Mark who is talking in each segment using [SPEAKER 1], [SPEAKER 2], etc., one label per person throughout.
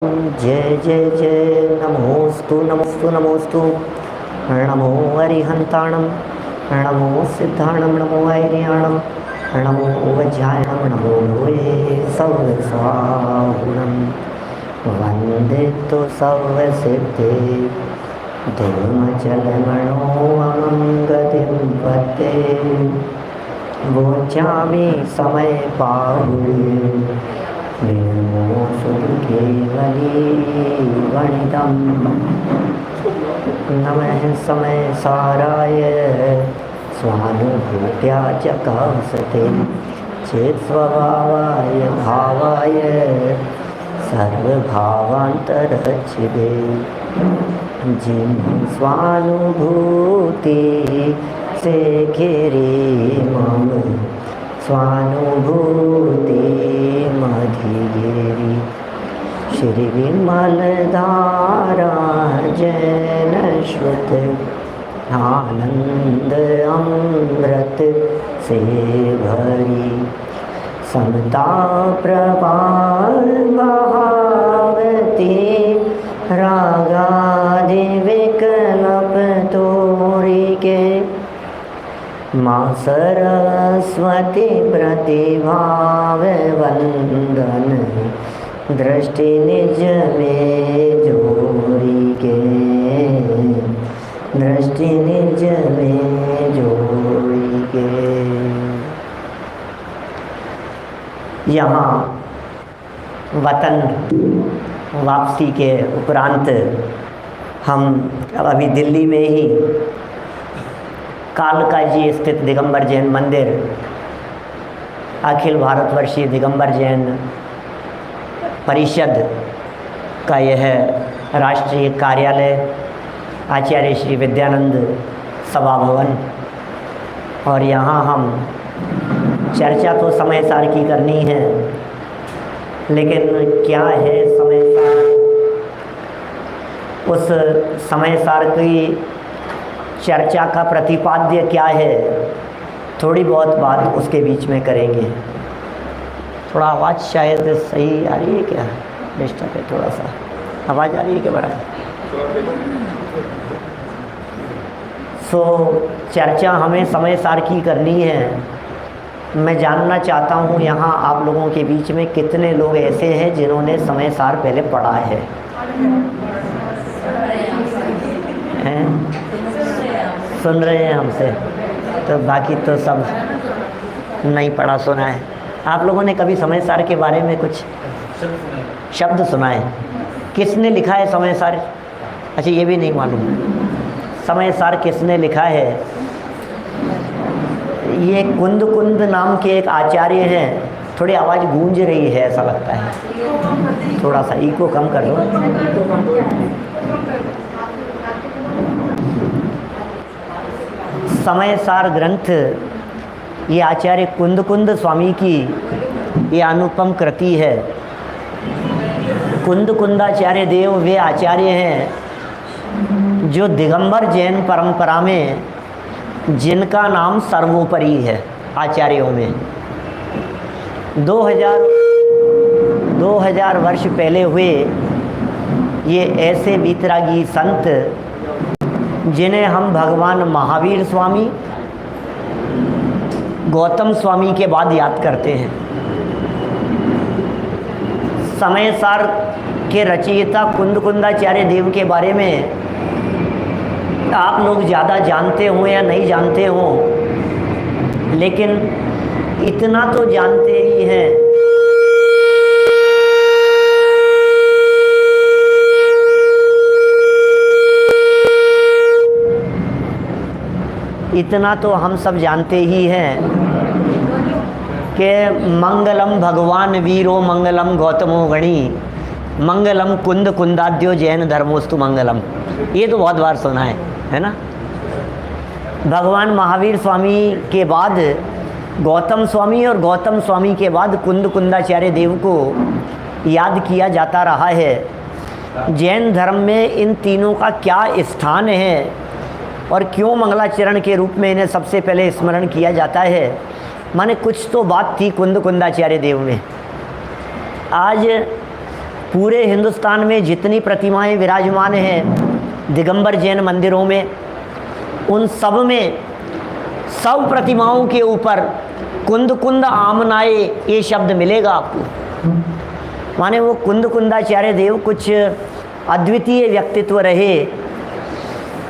[SPEAKER 1] जय जय जय नमोस्तु नमोस्तु नमोस्तु। नमो अरिहंताणं, नमो सिद्धाणं, नमो ऐर्याणं, नमो वज्रायणं, नमो भूये सौस्वाहुणं। वन्दे तु सर्वसिद्धे धूमचलमणोऽहं गतिं पते। वोचामि समय पाहुये निर्मो सुकेवली वणितं। नमः समय साराय स्वानुभूत्या च कासते चेत्स्वभावाय भावाय सर्वभावान्तरच्छिदे। जिन स्वानुभूति से घेरे मम स्वानुभूति मधिगेरी। श्री विमल धारा जैन श्रुत आनंद अमृत से भरी। समता प्रभाव बहावती रागादि विकल्प तोरी के। माँ सरस्वती प्रतिभाव वंदन दृष्टि निज में जोड़ी के। दृष्टि निज में जोड़ी के। यहाँ वतन वापसी के उपरांत हम अभी दिल्ली में ही कालकाजी स्थित दिगंबर जैन मंदिर, अखिल भारतवर्षीय दिगंबर जैन परिषद का यह राष्ट्रीय कार्यालय, आचार्य श्री विद्यानंद सभा भवन, और यहाँ हम चर्चा तो समय सार की करनी है, लेकिन क्या है समय सार, उस समय सार की चर्चा का प्रतिपाद्य क्या है, थोड़ी बहुत बात उसके बीच में करेंगे। थोड़ा आवाज़ शायद सही आ रही है क्या? डिस्टर्ब है थोड़ा सा। आवाज़ आ रही है क्या बड़ा? चर्चा हमें समय सार की करनी है। मैं जानना चाहता हूँ यहाँ आप लोगों के बीच में कितने लोग ऐसे हैं जिन्होंने समय सार पहले पढ़ा है? सुन रहे हैं हमसे, तो बाकी तो सब नहीं पढ़ा सुना है। आप लोगों ने कभी समय सार के बारे में कुछ शब्द सुना है? किसने लिखा है समय सार? अच्छा, ये भी नहीं मालूम समय सार किसने लिखा है। ये कुंद कुंद नाम के एक आचार्य हैं। थोड़ी आवाज़ गूंज रही है ऐसा लगता है, थोड़ा सा इको कम कर दो। समय सार ग्रंथ ये आचार्य कुंद कुंद स्वामी की ये अनुपम कृति है। कुंद कुंदाचार्य देव वे आचार्य हैं जो दिगंबर जैन परंपरा में जिनका नाम सर्वोपरि है आचार्यों में। 2000 वर्ष पहले हुए ये ऐसे बीतरागी संत जिन्हें हम भगवान महावीर स्वामी, गौतम स्वामी के बाद याद करते हैं। समय सार के रचयिता कुंद कुंदाचार्य देव के बारे में आप लोग ज़्यादा जानते हो या नहीं जानते हो, लेकिन इतना तो जानते ही हैं इतना तो हम सब जानते ही हैं कि मंगलम भगवान वीरो मंगलम गौतमो गणी मंगलम कुंद कुंदाद्यो जैन धर्मोस्तु मंगलम। ये तो बहुत बार सुना है ना। भगवान महावीर स्वामी के बाद गौतम स्वामी और गौतम स्वामी के बाद कुंद कुंदाचार्य देव को याद किया जाता रहा है। जैन धर्म में इन तीनों का क्या स्थान है और क्यों मंगलाचरण के रूप में इन्हें सबसे पहले स्मरण किया जाता है, माने कुछ तो बात थी कुंद कुंदाचार्य देव में। आज पूरे हिंदुस्तान में जितनी प्रतिमाएं विराजमान हैं दिगंबर जैन मंदिरों में, उन सब में सब प्रतिमाओं के ऊपर कुंद कुंद आमनाए ये शब्द मिलेगा आपको। माने वो कुंद कुंदाचार्य देव कुछ अद्वितीय व्यक्तित्व रहे।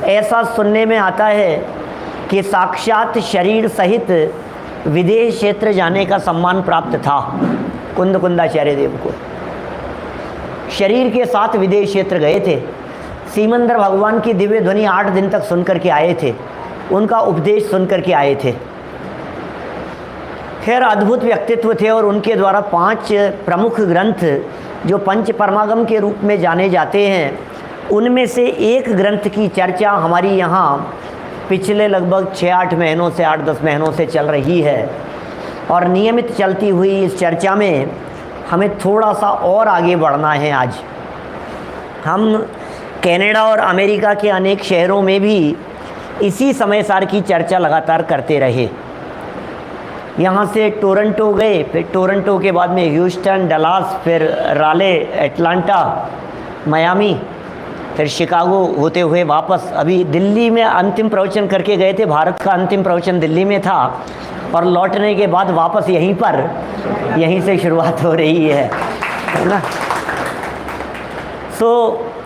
[SPEAKER 1] ऐसा सुनने में आता है कि साक्षात शरीर सहित विदेश क्षेत्र जाने का सम्मान प्राप्त था कुंद कुंदाचार्य देव को। शरीर के साथ विदेश क्षेत्र गए थे। सीमंदर भगवान की दिव्य ध्वनि 8 दिन तक सुन करके आए थे, उनका उपदेश सुन करके आए थे। खैर अद्भुत व्यक्तित्व थे और उनके द्वारा 5 प्रमुख ग्रंथ जो पंच परमागम के रूप में जाने जाते हैं, उनमें से एक ग्रंथ की चर्चा हमारी यहाँ पिछले लगभग 6-8 महीनों से 8-10 महीनों से चल रही है। और नियमित चलती हुई इस चर्चा में हमें थोड़ा सा और आगे बढ़ना है। आज हम कनाडा और अमेरिका के अनेक शहरों में भी इसी समय सार की चर्चा लगातार करते रहे। यहाँ से टोरंटो गए, फिर टोरंटो के बाद में ह्यूस्टन, डलास, फिर राले, एटलांटा, मियामी, फिर शिकागो होते हुए वापस अभी दिल्ली में अंतिम प्रवचन करके गए थे। भारत का अंतिम प्रवचन दिल्ली में था और लौटने के बाद वापस यहीं से शुरुआत हो रही है ना।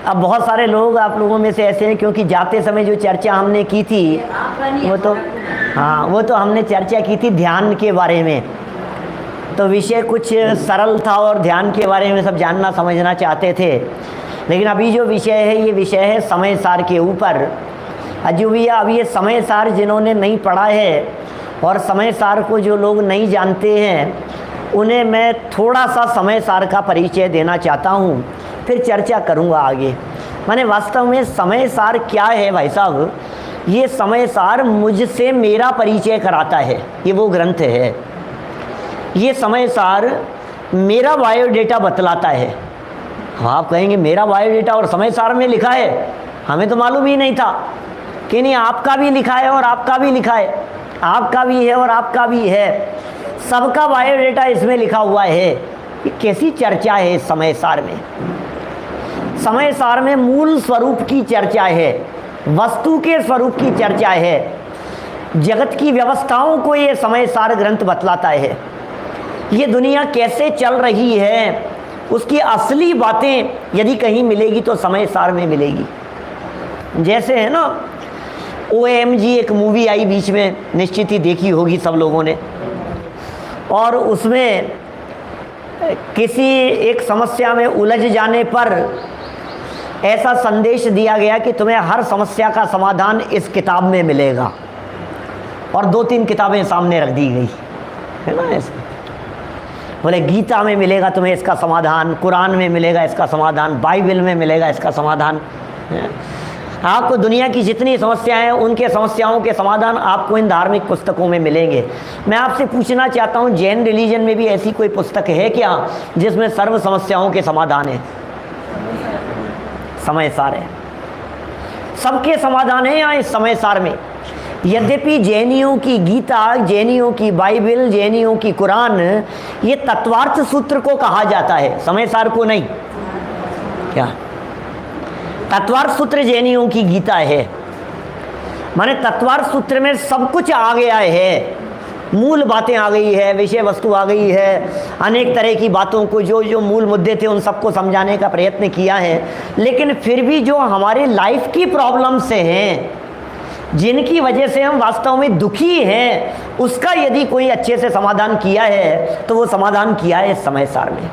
[SPEAKER 1] अब बहुत सारे लोग आप लोगों में से ऐसे हैं, क्योंकि जाते समय जो चर्चा हमने की थी वो तो हमने चर्चा की थी ध्यान के बारे में। तो विषय कुछ सरल था और ध्यान के बारे में सब जानना समझना चाहते थे। लेकिन अभी जो विषय है ये विषय है समय सार के ऊपर। अजू भैया अब ये समय सार जिन्होंने नहीं पढ़ा है और समय सार को जो लोग नहीं जानते हैं उन्हें मैं थोड़ा सा समय सार का परिचय देना चाहता हूँ, फिर चर्चा करूँगा आगे। माने वास्तव में समय सार क्या है भाई साहब? ये समय सार मुझसे मेरा परिचय कराता है। ये वो ग्रंथ है, ये समय सार मेरा बायोडेटा बतलाता है। आप कहेंगे मेरा बायोडेटा और समय सार में लिखा है, हमें तो मालूम ही नहीं था। कि नहीं, आपका भी लिखा है और आपका भी लिखा है, आपका भी है और आपका भी है, सबका बायोडेटा इसमें लिखा हुआ है। ये कैसी चर्चा है इस समय सार में? समय सार में मूल स्वरूप की चर्चा है, वस्तु के स्वरूप की चर्चा है, जगत की व्यवस्थाओं को ये समय सार ग्रंथ बतलाता है। ये दुनिया कैसे चल रही है उसकी असली बातें यदि कहीं मिलेगी तो समय सार में मिलेगी। जैसे है ना OMG एक मूवी आई बीच में, निश्चित ही देखी होगी सब लोगों ने, और उसमें किसी एक समस्या में उलझ जाने पर ऐसा संदेश दिया गया कि तुम्हें हर समस्या का समाधान इस किताब में मिलेगा, और 2-3 किताबें सामने रख दी गई है ना। ऐसे बोले गीता में मिलेगा तुम्हें इसका समाधान, कुरान में मिलेगा इसका समाधान, बाइबल में मिलेगा इसका समाधान। आपको दुनिया की जितनी समस्याएं हैं उनके समस्याओं के समाधान आपको इन धार्मिक पुस्तकों में मिलेंगे। मैं आपसे पूछना चाहता हूं, जैन रिलीजन में भी ऐसी कोई पुस्तक है क्या जिसमें सर्व समस्याओं के समाधान है? समय सार है, सबके समाधान है यहाँ इस समय सार में। यद्यपि जैनियों की गीता, जैनियों की बाइबल, जैनियों की कुरान ये तत्वार्थ सूत्र को कहा जाता है, समय सार को नहीं। क्या तत्वार्थ सूत्र जैनियों की गीता है? माने तत्वार्थ सूत्र में सब कुछ आ गया है, मूल बातें आ गई है, विषय वस्तु आ गई है, अनेक तरह की बातों को जो जो मूल मुद्दे थे उन सबको समझाने का प्रयत्न किया है। लेकिन फिर भी जो हमारे लाइफ की प्रॉब्लम्स हैं, जिनकी वजह से हम वास्तव में दुखी हैं, उसका यदि कोई अच्छे से समाधान किया है तो वो समाधान किया है इस समय सार में।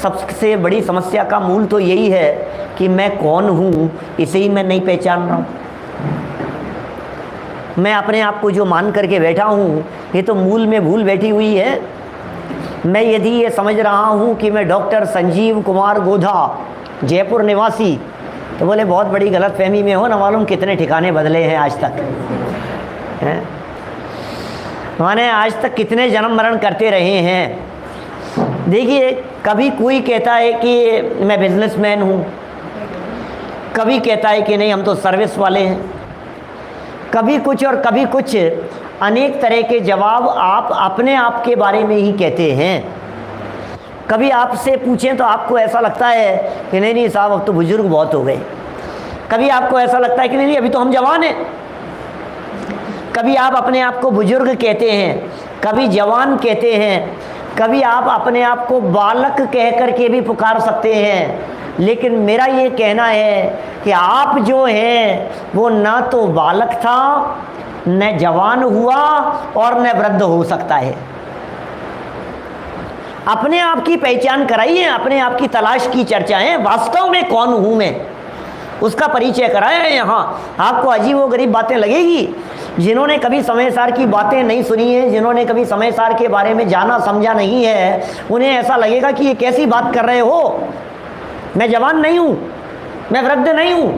[SPEAKER 1] सबसे बड़ी समस्या का मूल तो यही है कि मैं कौन हूँ, इसे ही मैं नहीं पहचान रहा हूँ। मैं अपने आप को जो मान करके बैठा हूँ ये तो मूल में भूल बैठी हुई है। मैं यदि ये समझ रहा हूँ कि मैं डॉक्टर संजीव कुमार गोधा, जयपुर निवासी, तो बोले बहुत बड़ी गलतफहमी में हो, ना मालूम कितने ठिकाने बदले हैं आज तक हैं। माने आज तक कितने जन्म मरण करते रहे हैं। देखिए, कभी कोई कहता है कि मैं बिजनेसमैन हूँ, कभी कहता है कि नहीं हम तो सर्विस वाले हैं, कभी कुछ और कभी कुछ, अनेक तरह के जवाब आप अपने आप के बारे में ही कहते हैं। कभी आपसे पूछें तो आपको ऐसा लगता है कि नहीं नहीं साहब अब तो बुजुर्ग बहुत हो गए। कभी आपको ऐसा लगता है कि नहीं नहीं अभी तो हम जवान हैं। कभी आप अपने आप को बुजुर्ग कहते हैं, कभी जवान कहते हैं, कभी आप अपने आप को बालक कह कर के भी पुकार सकते हैं। लेकिन मेरा ये कहना है कि आप जो हैं वो ना तो बालक था, न जवान हुआ और न वृद्ध हो सकता है। अपने आप की पहचान कराइए, अपने आप की तलाश की चर्चाएं, वास्तव में कौन हूं मैं उसका परिचय कराया है। यहाँ आपको अजीब व गरीब बातें लगेगी। जिन्होंने कभी समय सार की बातें नहीं सुनी है, जिन्होंने कभी समय सार के बारे में जाना समझा नहीं है, उन्हें ऐसा लगेगा कि ये कैसी बात कर रहे हो, मैं जवान नहीं हूं, मैं वृद्ध नहीं हूं।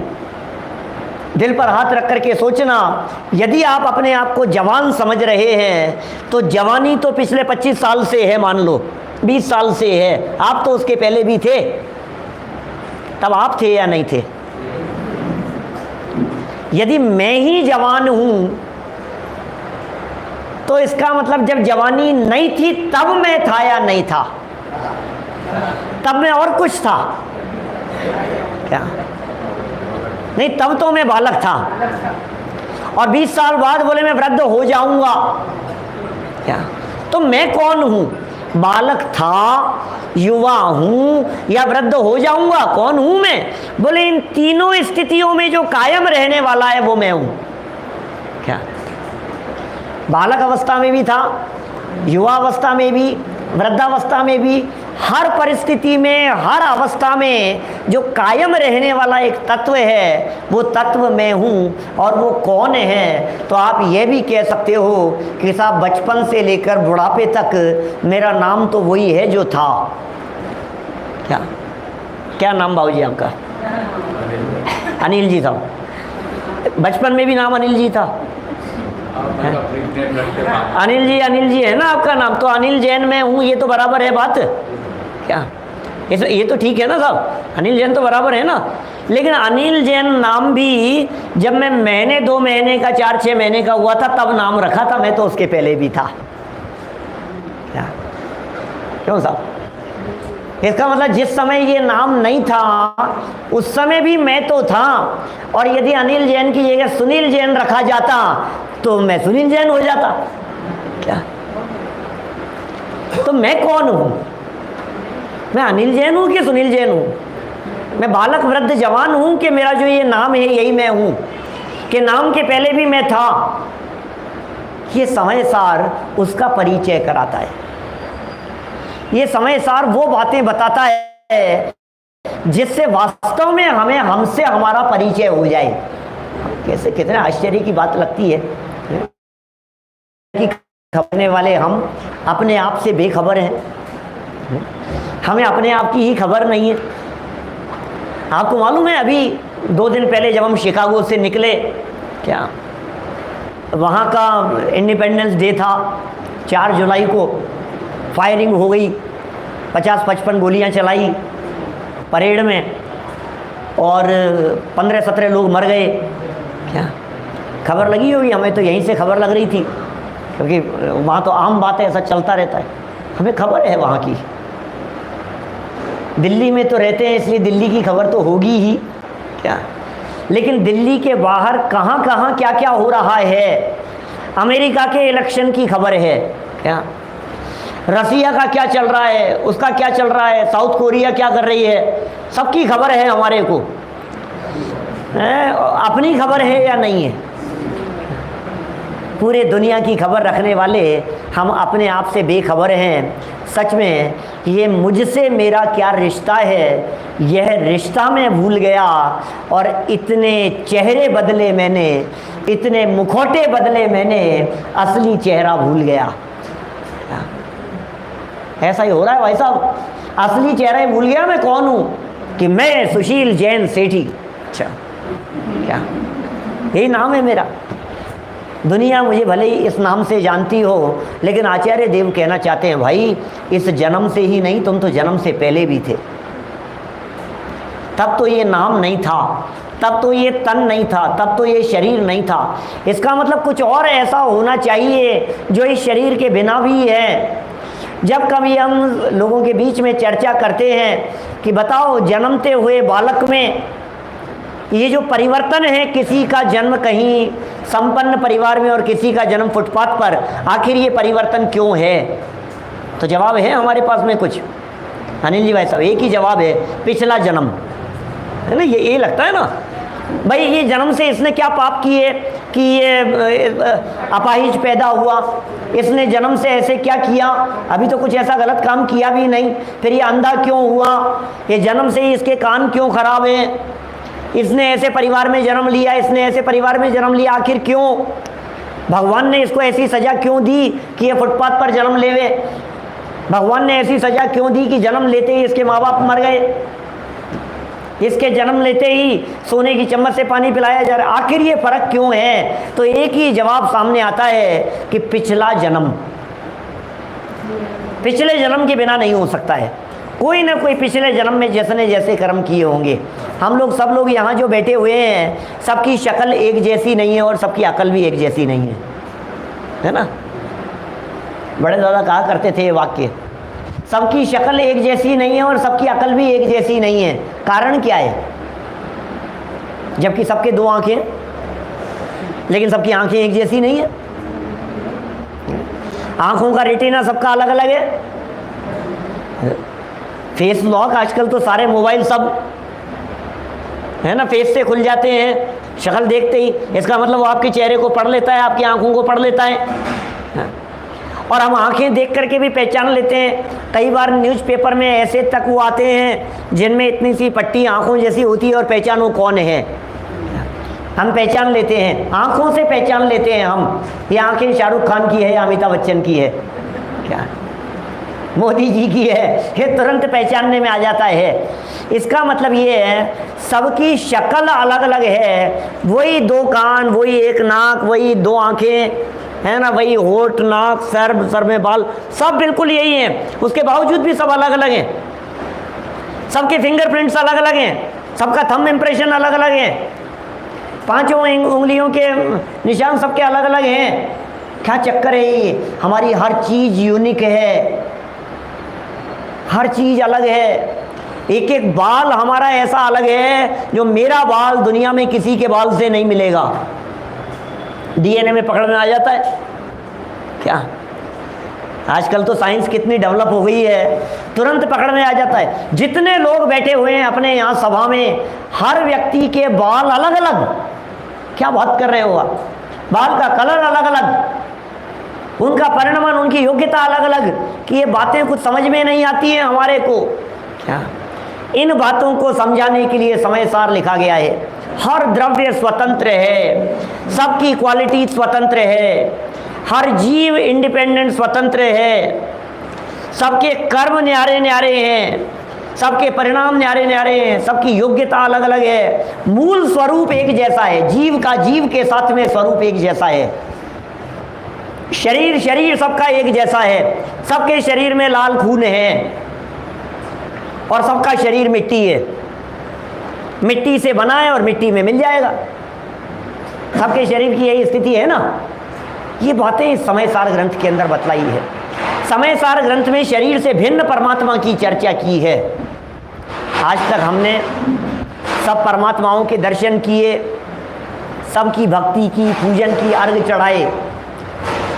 [SPEAKER 1] दिल पर हाथ रख करके सोचना, यदि आप अपने आप को जवान समझ रहे हैं तो जवानी तो पिछले 25 साल से है, मान लो 20 साल से है, आप तो उसके पहले भी थे। तब आप थे या नहीं थे? यदि मैं ही जवान हूं तो इसका मतलब जब जवानी नहीं थी तब मैं था या नहीं था? तब मैं और कुछ था क्या? नहीं, तब तो मैं बालक था और 20 साल बाद बोले मैं वृद्ध हो जाऊंगा क्या? तो मैं कौन हूं? बालक था, युवा हूं या वृद्ध हो जाऊंगा? कौन हूं मैं? बोले इन तीनों स्थितियों में जो कायम रहने वाला है वो मैं हूं क्या? बालक अवस्था में भी था, युवा अवस्था में भी, वृद्धावस्था में भी, हर परिस्थिति में, हर अवस्था में जो कायम रहने वाला एक तत्व है वो तत्व मैं हूँ। और वो कौन है? तो आप ये भी कह सकते हो कि साहब बचपन से लेकर बुढ़ापे तक मेरा नाम तो वही है जो था। क्या क्या नाम बाबूजी आपका? अनिल जी था। बचपन में भी नाम अनिल जी था? अनिल जी है ना आपका नाम, तो अनिल जैन मैं हूँ, ये तो बराबर है बात क्या? ये तो ठीक है ना साहब, अनिल जैन तो बराबर है ना। लेकिन अनिल जैन नाम भी जब मैं महीने 2 महीने का 4-6 महीने का हुआ था तब नाम रखा था, मैं तो उसके पहले भी था क्या? क्यों साहब? इसका मतलब जिस समय ये नाम नहीं था उस समय भी मैं तो था। और यदि अनिल जैन की जगह सुनील जैन रखा जाता तो मैं सुनील जैन हो जाता क्या? तो मैं कौन हूं? मैं अनिल जैन हूं कि सुनील जैन हूं? मैं बालक वृद्ध जवान हूं कि मेरा जो ये नाम है यही मैं हूं, कि नाम के पहले भी मैं था? ये समय सार उसका परिचय कराता है। ये समय सार वो बातें बताता है जिससे वास्तव में हमें हमसे हमारा परिचय हो जाए। कैसे, कितने आश्चर्य की बात लगती है कि खबरने वाले हम अपने आप से बेखबर हैं, हमें अपने आप की ही खबर नहीं है। आपको मालूम है अभी 2 दिन पहले जब हम शिकागो से निकले, क्या वहाँ का इंडिपेंडेंस डे था, 4 जुलाई को फायरिंग हो गई, 50-55 गोलियां चलाई परेड में और 15-17 लोग मर गए। क्या खबर लगी होगी? हमें तो यहीं से खबर लग रही थी, क्योंकि वहाँ तो आम बात है, ऐसा चलता रहता है, हमें खबर है वहाँ की। दिल्ली में तो रहते हैं इसलिए दिल्ली की खबर तो होगी ही क्या? लेकिन दिल्ली के बाहर कहाँ कहाँ क्या क्या हो रहा है, अमेरिका के इलेक्शन की खबर है क्या? रसिया का क्या चल रहा है, उसका क्या चल रहा है, साउथ कोरिया क्या कर रही है, सबकी खबर है हमारे को। अपनी खबर है या नहीं है? पूरे दुनिया की खबर रखने वाले हम अपने आप से बेखबर हैं। सच में ये मुझसे मेरा क्या रिश्ता है, यह रिश्ता मैं भूल गया। और इतने चेहरे बदले मैंने, इतने मुखौटे बदले मैंने, असली चेहरा भूल गया। ऐसा ही हो रहा है भाई साहब, असली चेहरा ही भूल गया मैं कौन हूँ, कि मैं सुशील जैन सेठी। अच्छा क्या यही नाम है मेरा? दुनिया मुझे भले ही इस नाम से जानती हो, लेकिन आचार्य देव कहना चाहते हैं भाई इस जन्म से ही नहीं, तुम तो जन्म से पहले भी थे। तब तो ये नाम नहीं था, तब तो ये तन नहीं था, तब तो ये शरीर नहीं था। इसका मतलब कुछ और ऐसा होना चाहिए जो इस शरीर के बिना भी है, जब कभी हम लोगों के बीच में चर्चा करते हैं कि बताओ जन्मते हुए बालक में ये जो परिवर्तन है, किसी का जन्म कहीं संपन्न परिवार में और किसी का जन्म फुटपाथ पर, आखिर ये परिवर्तन क्यों है? तो जवाब है हमारे पास में कुछ, अनिल जी भाई साहब, एक ही जवाब है, पिछला जन्म है ना। ये लगता है ना भाई, ये जन्म से इसने क्या पाप किए कि ये अपाहिज पैदा हुआ, इसने जन्म से ऐसे क्या किया, अभी तो कुछ ऐसा गलत काम किया भी नहीं, फिर ये अंधा क्यों हुआ, ये जन्म से ही इसके कान क्यों खराब हैं, इसने ऐसे परिवार में जन्म लिया, इसने ऐसे परिवार में जन्म लिया, आखिर क्यों? भगवान ने इसको ऐसी सज़ा क्यों दी कि ये फुटपाथ पर जन्म लेवे? भगवान ने ऐसी सज़ा क्यों दी कि जन्म लेते ही इसके माँ बाप मर गए, इसके जन्म लेते ही सोने की चम्मच से पानी पिलाया जा रहा है? आखिर ये फ़र्क क्यों है? तो एक ही जवाब सामने आता है कि पिछला जन्म, पिछले जन्म के बिना नहीं हो सकता है। कोई ना कोई पिछले जन्म में जिसने जैसे कर्म किए होंगे। हम लोग सब लोग यहाँ जो बैठे हुए हैं, सबकी शक्ल एक जैसी नहीं है और सबकी अकल भी एक जैसी नहीं है ना। बड़े दादा कहा करते थे ये वाक्य, सबकी शक्ल एक जैसी नहीं है और सबकी अकल भी एक जैसी नहीं है। कारण क्या है? जबकि सबके दो आंखें, लेकिन सबकी आंखें एक जैसी नहीं है। आंखों का रेटिना सबका अलग अलग है। फेस लॉक आजकल तो सारे मोबाइल सब है ना, फेस से खुल जाते हैं, शक्ल देखते ही। इसका मतलब वो आपके चेहरे को पढ़ लेता है, आपकी आंखों को पढ़ लेता है। और हम आंखें देख करके भी पहचान लेते हैं। कई बार न्यूज़पेपर में ऐसे तक वो आते हैं जिनमें इतनी सी पट्टी आंखों जैसी होती है और पहचानो कौन है। हम पहचान लेते हैं, आंखों से पहचान लेते हैं हम, ये आंखें शाहरुख खान की है या अमिताभ बच्चन की है, क्या मोदी जी की है, ये तुरंत पहचानने में आ जाता है। इसका मतलब ये है सबकी शक्ल अलग अलग है, वही दो कान, वही एक नाक, वही दो आंखें है ना, वही होठ, नाक, सर में बाल, सब बिल्कुल यही हैं। उसके बावजूद भी सब अलग अलग हैं। सबके फिंगरप्रिंट्स अलग अलग हैं, सबका थंब इम्प्रेशन अलग अलग है, पांचों उंगलियों के निशान सबके अलग अलग हैं। क्या चक्कर है ये? हमारी हर चीज़ यूनिक है, हर चीज़ अलग है। एक एक बाल हमारा ऐसा अलग है जो मेरा बाल दुनिया में किसी के बाल से नहीं मिलेगा। डीएनए में पकड़ में आ जाता है क्या? आजकल तो साइंस कितनी डेवलप हो गई है, तुरंत पकड़ में आ जाता है। जितने लोग बैठे हुए हैं अपने यहाँ सभा में, हर व्यक्ति के बाल अलग अलग। क्या बात कर रहे हो आप? बाल का कलर अलग अलग, उनका परिणाम, उनकी योग्यता अलग अलग, कि ये बातें कुछ समझ में नहीं आती हैं हमारे को। क्या इन बातों को समझाने के लिए समय सार लिखा गया है। हर द्रव्य स्वतंत्र है, सबकी क्वालिटी स्वतंत्र है, हर जीव इंडिपेंडेंट स्वतंत्र है, सबके कर्म न्यारे न्यारे हैं, सबके परिणाम न्यारे न्यारे हैं, सबकी योग्यता अलग अलग है, मूल स्वरूप एक जैसा है, जीव का जीव के साथ में स्वरूप एक जैसा है, शरीर सबका एक जैसा है, सबके शरीर में लाल खून है और सबका शरीर मिट्टी है, मिट्टी से बना है और मिट्टी में मिल जाएगा। सबके शरीर की यही स्थिति है ना। ये बातें इस समय सार ग्रंथ के अंदर बतलाई है। समय सार ग्रंथ में शरीर से भिन्न परमात्मा की चर्चा की है। आज तक हमने सब परमात्माओं के दर्शन किए, सबकी भक्ति की, पूजन की, अर्घ चढ़ाए।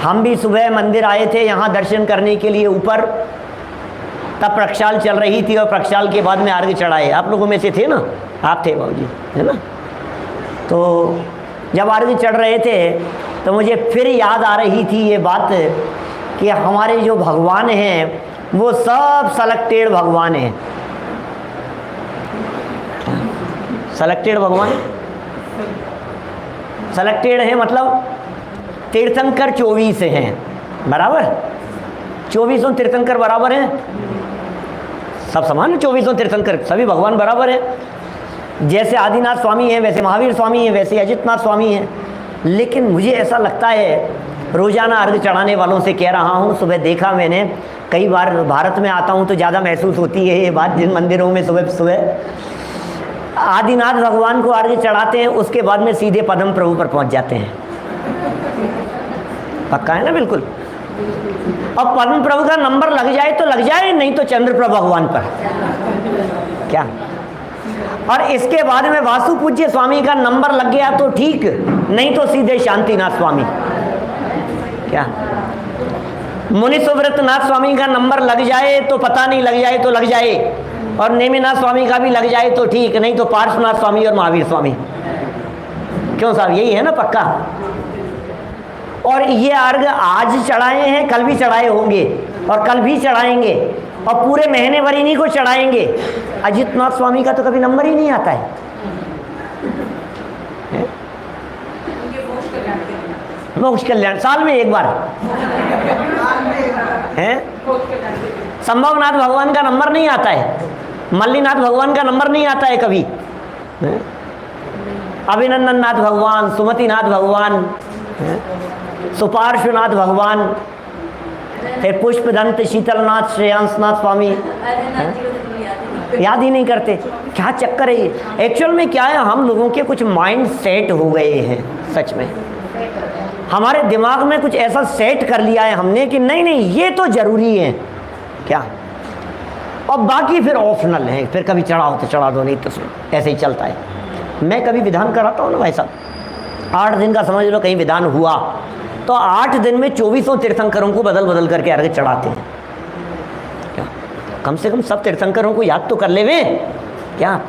[SPEAKER 1] हम भी सुबह मंदिर आए थे यहाँ दर्शन करने के लिए ऊपर, तब प्रक्षाल चल रही थी और प्रक्षाल के बाद में अर्घ चढ़ाए। आप लोगों में से थे ना, आप थे बाबूजी, है ना। तो जब अर्घ चढ़ रहे थे तो मुझे फिर याद आ रही थी ये बात कि हमारे जो भगवान हैं वो सब सेलेक्टेड भगवान हैं। सेलेक्टेड भगवान, सेलेक्टेड है मतलब तीर्थंकर 24 हैं, बराबर 24 तीर्थंकर बराबर हैं, सब समान है। 24 तीर्थंकर सभी भगवान बराबर हैं। जैसे आदिनाथ स्वामी हैं, वैसे महावीर स्वामी हैं, वैसे अजितनाथ स्वामी हैं। लेकिन मुझे ऐसा लगता है, रोज़ाना अर्घ चढ़ाने वालों से कह रहा हूँ, सुबह देखा मैंने, कई बार भारत में आता हूँ तो ज़्यादा महसूस होती है ये बात, जिन मंदिरों में सुबह सुबह आदिनाथ भगवान को अर्घ चढ़ाते हैं, उसके बाद में सीधे पद्म प्रभु पर पहुँच जाते हैं। पक्का है ना? बिल्कुल। अब परम प्रभु का नंबर लग जाए तो लग जाए, नहीं तो चंद्रप्रभ भगवान पर क्या। और इसके बाद में वासु पूज्य स्वामी का नंबर लग गया तो ठीक, नहीं तो सीधे शांतिनाथ स्वामी क्या। मुनि सुव्रत नाथ स्वामी का नंबर लग जाए तो पता नहीं, लग जाए तो लग जाए, और नेमिनाथ स्वामी का भी लग जाए तो ठीक, नहीं तो पार्श्वनाथ स्वामी और महावीर स्वामी। क्यों साहब, यही है ना पक्का। और ये अर्घ आज चढ़ाए हैं, कल भी चढ़ाए होंगे और कल भी चढ़ाएंगे, और पूरे महीने भर इन्हीं को चढ़ाएंगे। अजितनाथ स्वामी का तो कभी नंबर ही नहीं आता है। मोक्ष कल्याण साल में एक बार है। संभवनाथ भगवान का नंबर नहीं आता है, मल्लीनाथ भगवान का नंबर नहीं आता है कभी। अभिनंदन नाथ भगवान, सुमतिनाथ भगवान, सुपार्श्वनाथ भगवान, फिर पुष्पदंत शीतलनाथ, श्रेयांसनाथ स्वामी, याद ही नहीं करते। क्या चक्कर है ये। एक्चुअल में क्या है, हम लोगों के कुछ माइंड सेट हो गए हैं। सच में हमारे दिमाग में कुछ ऐसा सेट कर लिया है हमने कि नहीं नहीं ये तो जरूरी है क्या, और बाकी फिर ऑप्शनल है, फिर कभी चढ़ाओ तो चढ़ा दो, नहीं तो ऐसे ही चलता है। मैं कभी विधान कराता हूँ ना भाई साहब, 8 दिन का समझ लो कहीं विधान हुआ तो 8 दिन में 2400 तीर्थंकरों को बदल बदल करके अर्घ चढ़ाते हैं क्या। कम से कम सब तीर्थंकरों को याद तो कर ले वे क्या।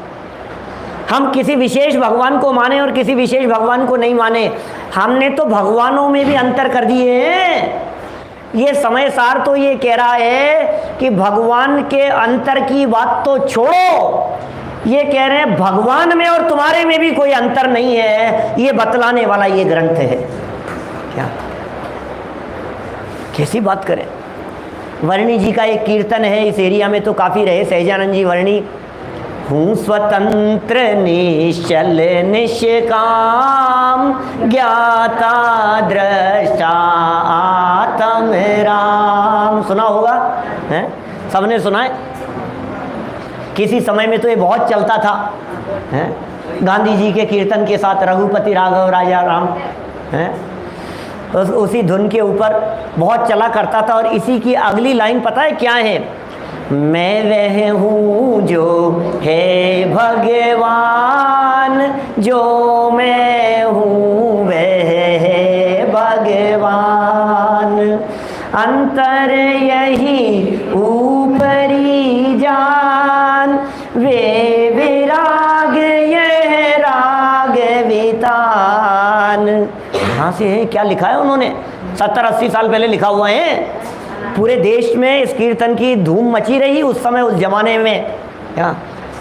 [SPEAKER 1] हम किसी विशेष भगवान को माने और किसी विशेष भगवान को नहीं माने, हमने तो भगवानों में भी अंतर कर दिए हैं। ये समय सार तो ये कह रहा है कि भगवान के अंतर की बात तो छोड़ो, ये कह रहे हैं भगवान में और तुम्हारे में भी कोई अंतर नहीं है, ये बतलाने वाला ये ग्रंथ है क्या। कैसी बात करें। वर्णी जी का एक कीर्तन है, इस एरिया में तो काफ़ी रहे, सहजानंद जी वर्णी। हूँ स्वतंत्र निश्चल निष्काम, ज्ञाता दृष्टा आत्म राम। सुना होगा है, सबने सुना है। किसी समय में तो ये बहुत चलता था है, गांधी जी के कीर्तन के साथ रघुपति राघव राजा राम है, तो उसी धुन के ऊपर बहुत चला करता था। और इसी की अगली लाइन पता है क्या है, मैं वह हूँ जो है भगवान, जो मैं हूँ वह है भगवान, अंतर यही ऊपरी जान, वे विराग यह राग वितान। यहाँ से है क्या लिखा है उन्होंने, 70-80 साल पहले लिखा हुआ है। पूरे देश में इस कीर्तन की धूम मची रही उस समय, उस जमाने में क्या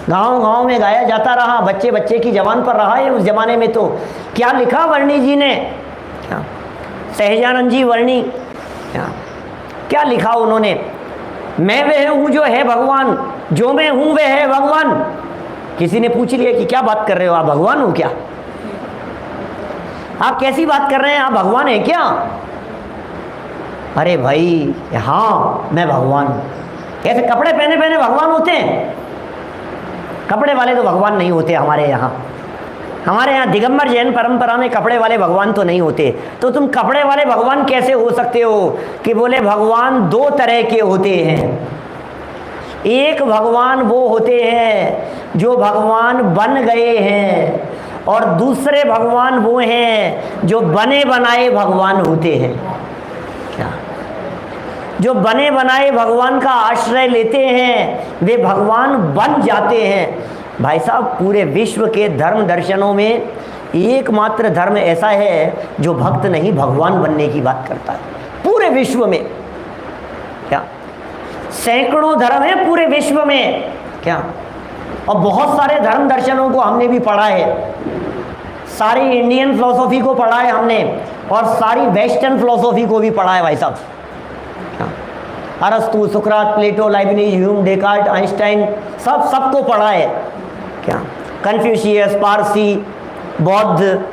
[SPEAKER 1] गांव-गांव में गाया जाता रहा, बच्चे बच्चे की जबान पर रहा है उस जमाने में। तो क्या लिखा वर्णी जी ने, क्या सहजानंद जी वर्णी, क्या लिखा उन्होंने, मैं वह हूँ जो है भगवान, जो मैं हूँ वह है भगवान। किसी ने पूछ लिया कि क्या बात कर रहे हो, आप भगवान हो क्या, आप कैसी बात कर रहे हैं, आप भगवान हैं क्या। अरे भाई हाँ मैं भगवान हूँ। कैसे कपड़े पहने पहने भगवान होते हैं, कपड़े वाले तो भगवान नहीं होते हमारे यहाँ। हमारे यहाँ दिगंबर जैन परंपरा में कपड़े वाले भगवान तो नहीं होते। तो तुम कपड़े वाले भगवान कैसे हो सकते हो कि बोले भगवान 2 तरह के होते हैं। एक भगवान वो होते हैं जो भगवान बन गए हैं, और दूसरे भगवान वो हैं जो बने बनाए भगवान होते हैं क्या। जो बने बनाए भगवान का आश्रय लेते हैं वे भगवान बन जाते हैं। भाई साहब पूरे विश्व के धर्म दर्शनों में एकमात्र धर्म ऐसा है जो भक्त नहीं भगवान बनने की बात करता है पूरे विश्व में क्या। सैकड़ों धर्म है पूरे विश्व में क्या, और बहुत सारे धर्म दर्शनों को हमने भी पढ़ा है। सारी इंडियन फिलोसॉफी को पढ़ा है हमने, और सारी वेस्टर्न फिलोसॉफी को भी पढ़ा है भाई साहब। अरस्तु, सुकरात, प्लेटो, लाइबनिज, ह्यूम, डेकार्ट, आइंस्टाइन, सबको पढ़ा है क्या। कन्फ्यूशियस, पारसी, बौद्ध,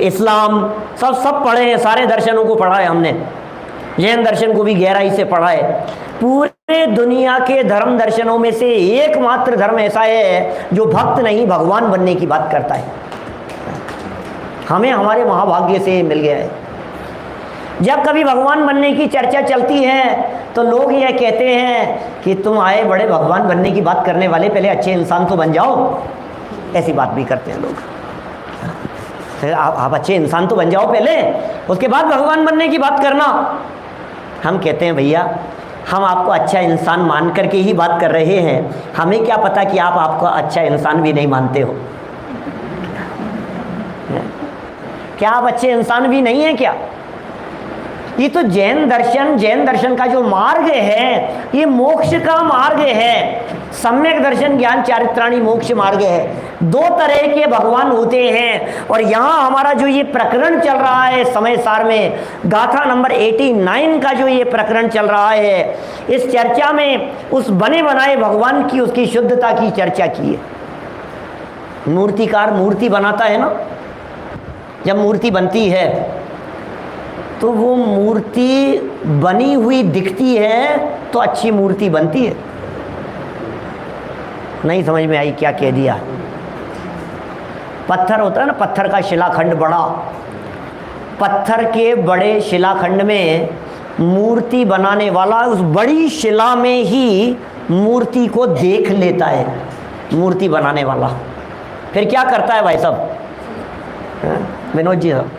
[SPEAKER 1] इस्लाम, सब पढ़े हैं, सारे दर्शनों को पढ़ा है हमने। जैन दर्शन को भी गहराई से पढ़ा है। पूरे दुनिया के धर्म दर्शनों में से एकमात्र धर्म ऐसा है जो भक्त नहीं भगवान बनने की बात करता है। हमें हमारे महाभाग्य से मिल गया है। जब कभी भगवान बनने की चर्चा चलती है तो लोग यह कहते हैं कि तुम आए बड़े भगवान बनने की बात करने वाले, पहले अच्छे इंसान तो बन जाओ। ऐसी बात भी करते हैं लोग। फिर आप अच्छे इंसान तो बन जाओ पहले, उसके बाद भगवान बनने की बात करना। हम कहते हैं भैया, हम आपको अच्छा इंसान मान करके ही बात कर रहे हैं, हमें क्या पता कि आप आपको अच्छा इंसान भी नहीं मानते हो। क्या आप अच्छे इंसान भी नहीं हैं क्या? ये तो जैन दर्शन का जो मार्ग है, ये मोक्ष का मार्ग है। सम्यक दर्शन ज्ञान चारित्राणी मोक्ष मार्ग है। दो तरह के भगवान होते हैं। और यहाँ हमारा जो ये प्रकरण चल रहा है समय सार में, गाथा नंबर 89 का जो ये प्रकरण चल रहा है, इस चर्चा में उस बने बनाए भगवान की, उसकी शुद्धता की चर्चा की है। मूर्तिकार मूर्ति बनाता है ना, जब मूर्ति बनती है तो वो मूर्ति बनी हुई दिखती है तो अच्छी मूर्ति बनती है। नहीं समझ में आई क्या कह दिया? पत्थर होता है ना, पत्थर का शिलाखंड बड़ा, पत्थर के बड़े शिलाखंड में मूर्ति बनाने वाला उस बड़ी शिला में ही मूर्ति को देख लेता है। मूर्ति बनाने वाला फिर क्या करता है भाई साहब, विनोद जी साहब,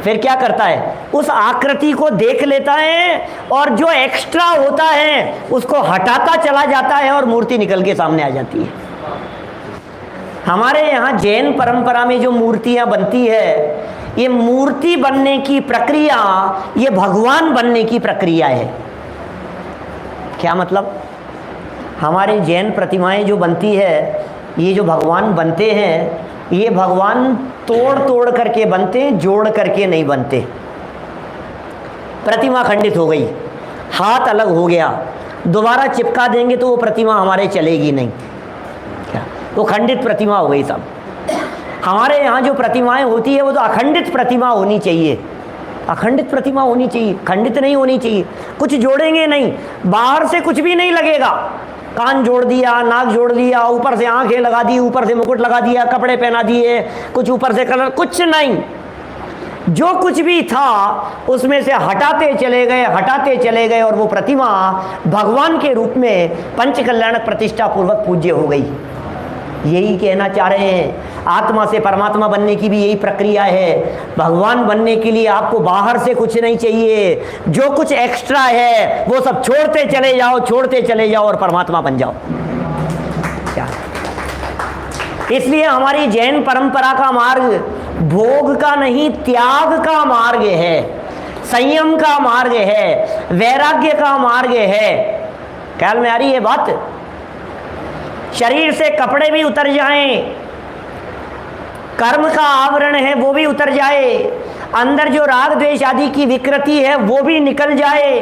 [SPEAKER 1] फिर क्या करता है? उस आकृति को देख लेता है और जो एक्स्ट्रा होता है उसको हटाता चला जाता है और मूर्ति निकल के सामने आ जाती है। हमारे यहाँ जैन परंपरा में जो मूर्तियां बनती है, ये मूर्ति बनने की प्रक्रिया, ये भगवान बनने की प्रक्रिया है। क्या मतलब? हमारे जैन प्रतिमाएं जो बनती है, ये जो भगवान बनते हैं, ये भगवान तोड़ तोड़ करके बनते हैं, जोड़ करके नहीं बनते। प्रतिमा खंडित हो गई, हाथ अलग हो गया, दोबारा चिपका देंगे तो वो प्रतिमा हमारे चलेगी नहीं। क्या? वो खंडित प्रतिमा हो गई सब। हमारे यहाँ जो प्रतिमाएं होती है वो तो अखंडित प्रतिमा होनी चाहिए। अखंडित प्रतिमा होनी चाहिए, खंडित नहीं होनी चाहिए। कुछ जोड़ेंगे नहीं, बाहर से कुछ भी नहीं लगेगा। कान जोड़ दिया, नाक जोड़ दिया, ऊपर से आंखें लगा दी, ऊपर से मुकुट लगा दिया, कपड़े पहना दिए, कुछ ऊपर से कलर, कुछ नहीं। जो कुछ भी था उसमें से हटाते चले गए और वो प्रतिमा भगवान के रूप में पंचकल्याण प्रतिष्ठा पूर्वक पूज्य हो गई। यही कहना चाह रहे हैं। आत्मा से परमात्मा बनने की भी यही प्रक्रिया है। भगवान बनने के लिए आपको बाहर से कुछ नहीं चाहिए, जो कुछ एक्स्ट्रा है वो सब छोड़ते चले जाओ और परमात्मा बन जाओ। क्या? इसलिए हमारी जैन परंपरा का मार्ग भोग का नहीं, त्याग का मार्ग है, संयम का मार्ग है, वैराग्य का मार्ग है। ख्याल में आ रही है बात? शरीर से कपड़े भी उतर जाएं, कर्म का आवरण है वो भी उतर जाए, अंदर जो राग द्वेष आदि की विकृति है वो भी निकल जाए,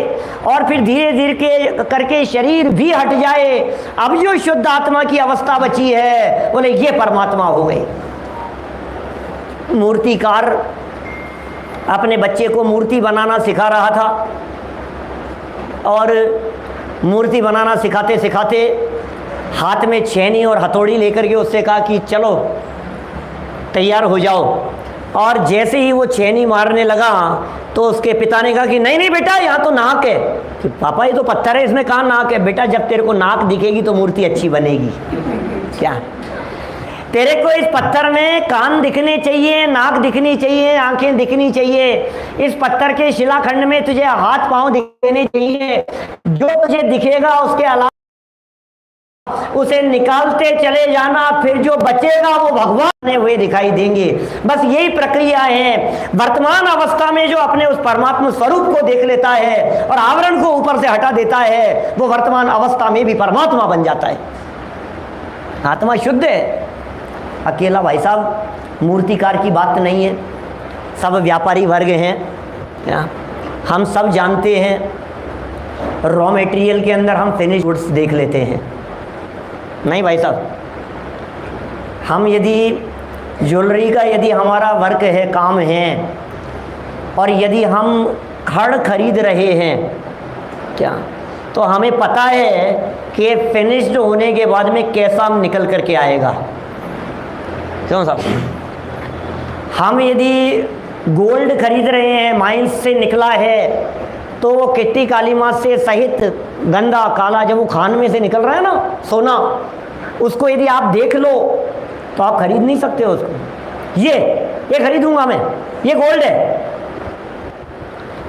[SPEAKER 1] और फिर धीरे धीरे करके शरीर भी हट जाए। अब जो शुद्ध आत्मा की अवस्था बची है, बोले ये परमात्मा हो गई। मूर्तिकार अपने बच्चे को मूर्ति बनाना सिखा रहा था, और मूर्ति बनाना सिखाते सिखाते हाथ में छेनी और हथौड़ी लेकर के उससे कहा कि चलो तैयार हो जाओ। और जैसे ही वो छेनी मारने लगा तो उसके पिता ने कहा कि नहीं नहीं बेटा, यहाँ तो नाक है। कि पापा ये तो पत्थर है, इसमें कहाँ नाक है? बेटा जब तेरे को नाक दिखेगी तो मूर्ति अच्छी बनेगी। क्या? तेरे को इस पत्थर में कान दिखने चाहिए, नाक दिखनी चाहिए, आंखें दिखनी चाहिए। इस पत्थर के शिलाखंड में तुझे हाथ पांव दिखने चाहिए। जो तुझे दिखेगा उसके अलावा उसे निकालते चले जाना, फिर जो बचेगा वो भगवान बने हुए दिखाई देंगे। बस यही प्रक्रिया है। वर्तमान अवस्था में जो अपने उस परमात्मा स्वरूप को देख लेता है और आवरण को ऊपर से हटा देता है, वो वर्तमान अवस्था में भी परमात्मा बन जाता है। आत्मा शुद्ध है। अकेला भाई साहब मूर्तिकार की बात नहीं है, सब व्यापारी वर्ग हैं। हम सब जानते हैं रॉ मटेरियल के अंदर हम फिनिश गुड्स देख लेते हैं। नहीं भाई साहब, हम यदि ज्वेलरी का यदि हमारा वर्क है, काम है, और यदि हम खड़ खरीद रहे हैं क्या, तो हमें पता है कि फिनिश्ड होने के बाद में कैसा हम निकल करके आएगा। क्यों साहब? हम यदि गोल्ड खरीद रहे हैं, माइंस से निकला है, तो वो किट्टी काली माँ से सहित गंदा काला जब वो खान में से निकल रहा है ना सोना, उसको यदि आप देख लो तो आप खरीद नहीं सकते हो उसको। ये खरीदूंगा मैं, ये गोल्ड है।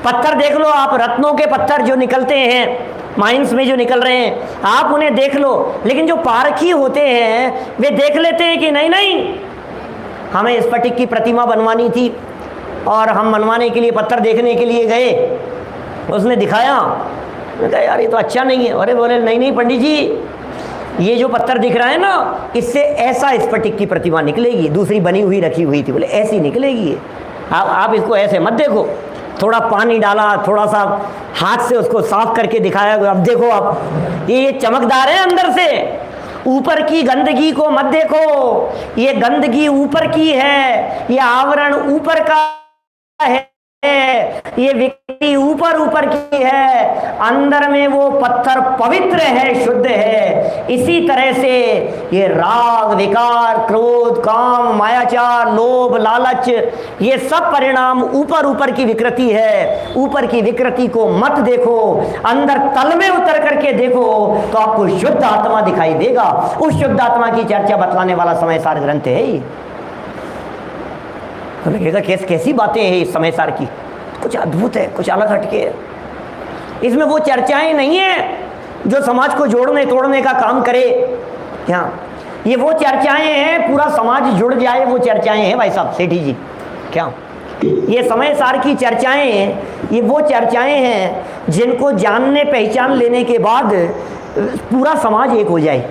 [SPEAKER 1] पत्थर देख लो आप, रत्नों के पत्थर जो निकलते हैं माइंस में जो निकल रहे हैं, आप उन्हें देख लो, लेकिन जो पारखी होते हैं वे देख लेते हैं कि नहीं हमें स्फटिक की प्रतिमा बनवानी थी और हम बनवाने के लिए पत्थर देखने के लिए गए, उसने दिखाया, मैं कहा यार ये तो अच्छा नहीं है। अरे बोले नहीं पंडित जी, ये जो पत्थर दिख रहा है ना, इससे ऐसा स्फटिक की प्रतिमा निकलेगी, दूसरी बनी हुई रखी हुई थी, बोले ऐसी निकलेगी। आप इसको ऐसे मत देखो। थोड़ा पानी डाला, थोड़ा सा हाथ से उसको साफ करके दिखाया, अब देखो आप ये चमकदार है अंदर से, ऊपर की गंदगी को मत देखो, ये गंदगी ऊपर की है, ये आवरण ऊपर का है, ये विकृति ऊपर की है, अंदर में वो पत्थर पवित्र है, शुद्ध है। इसी तरह से ये राग, विकार, क्रोध, काम, मायाचार, लोभ, लालच, ये सब परिणाम ऊपर की विकृति है। ऊपर की विकृति को मत देखो, अंदर तल में उतर करके देखो तो आपको शुद्ध आत्मा दिखाई देगा। उस शुद्ध आत्मा की चर्चा बतलाने वाला समय सार ग्रंथ है ये। तो लगेगा कैसी बातें हैं इस समय सार की, कुछ अद्भुत है, कुछ अलग हटके है। इसमें वो चर्चाएं नहीं है जो समाज को जोड़ने तोड़ने का काम करे, क्या ये वो चर्चाएं हैं पूरा समाज जुड़ जाए, वो चर्चाएं हैं भाई साहब सेठी जी। क्या ये समय सार की चर्चाएं हैं, ये वो चर्चाएं हैं जिनको जानने पहचान लेने के बाद पूरा समाज एक हो जाए।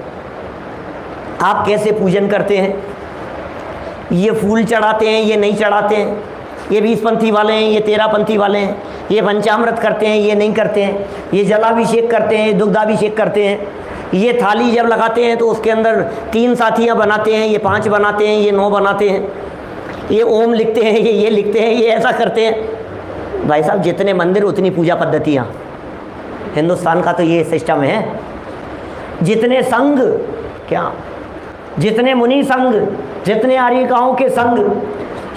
[SPEAKER 1] आप कैसे पूजन करते हैं, ये फूल चढ़ाते हैं, ये नहीं चढ़ाते हैं, ये 20 पंथी वाले हैं, ये 13 पंथी वाले हैं, ये पंचामृत करते हैं, ये नहीं करते हैं, ये जलाभिषेक करते हैं, दुग्धाभिषेक करते हैं, ये थाली जब लगाते हैं तो उसके अंदर 3 साथियाँ बनाते हैं, ये 5 बनाते हैं, ये 9 बनाते हैं, ये ओम लिखते हैं, ये लिखते हैं, ये ऐसा करते हैं। भाई साहब जितने मंदिर उतनी पूजा पद्धतियाँ, हिंदुस्तान का तो ये सिस्टम है। जितने संघ, क्या जितने मुनि संघ, जितने आर्यिकाओं के संघ,